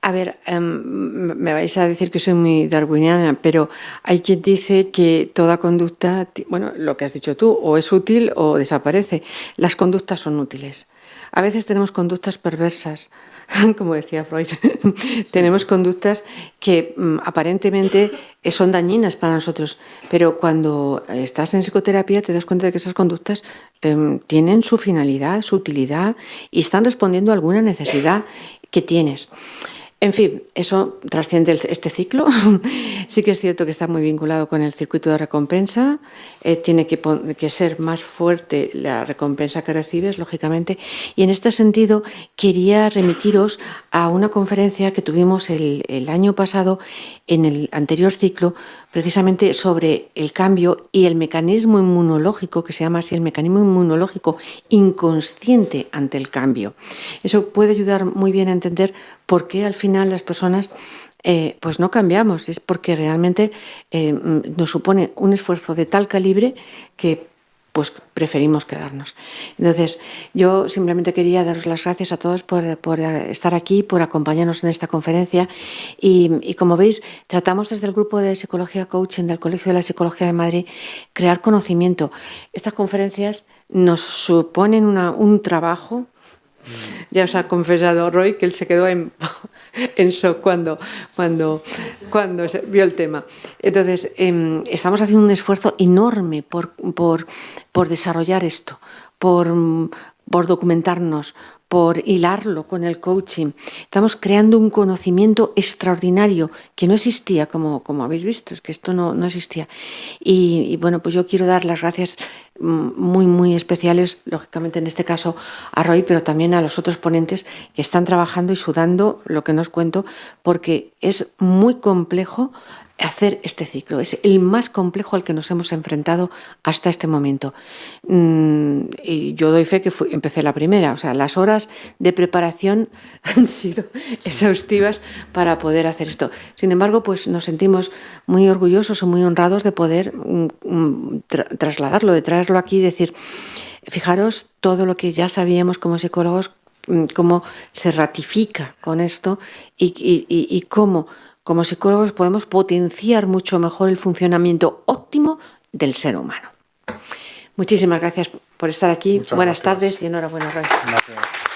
A ver, me vais a decir que soy muy darwiniana, pero hay quien dice que toda conducta, bueno, lo que has dicho tú, o es útil o desaparece. Las conductas son útiles. A veces tenemos conductas perversas, como decía Freud. Tenemos conductas que aparentemente son dañinas para nosotros, pero cuando estás en psicoterapia te das cuenta de que esas conductas tienen su finalidad, su utilidad y están respondiendo a alguna necesidad que tienes. En fin, eso trasciende este ciclo. Sí que es cierto que está muy vinculado con el circuito de recompensa. Tiene que ser más fuerte la recompensa que recibes, lógicamente. Y en este sentido, quería remitiros a una conferencia que tuvimos el año pasado en el anterior ciclo, precisamente sobre el cambio y el mecanismo inmunológico, que se llama así, el mecanismo inmunológico inconsciente ante el cambio. Eso puede ayudar muy bien a entender por qué al final las personas pues no cambiamos. Es porque realmente nos supone un esfuerzo de tal calibre que pues preferimos quedarnos. Entonces, yo simplemente quería daros las gracias a todos por estar aquí, por acompañarnos en esta conferencia y como veis, tratamos desde el grupo de Psicología Coaching del Colegio de la Psicología de Madrid crear conocimiento. Estas conferencias nos suponen un trabajo. Ya os ha confesado Roy que él se quedó en shock cuando vio el tema. Entonces, estamos haciendo un esfuerzo enorme por desarrollar esto, por documentarnos, por hilarlo con el coaching. Estamos creando un conocimiento extraordinario que no existía, como habéis visto, es que esto no existía. Y bueno, pues yo quiero dar las gracias muy, muy especiales, lógicamente en este caso a Roy, pero también a los otros ponentes que están trabajando y sudando lo que no os cuento, porque es muy complejo hacer este ciclo. Es el más complejo al que nos hemos enfrentado hasta este momento. Y yo doy fe que empecé la primera, o sea, las horas de preparación han sido exhaustivas para poder hacer esto. Sin embargo, pues nos sentimos muy orgullosos o muy honrados de poder trasladarlo, de traerlo aquí y decir, fijaros todo lo que ya sabíamos como psicólogos, cómo se ratifica con esto y cómo como psicólogos podemos potenciar mucho mejor el funcionamiento óptimo del ser humano. Muchísimas gracias por estar aquí. Muchas Buenas gracias. tardes y enhorabuena, Roy. Gracias.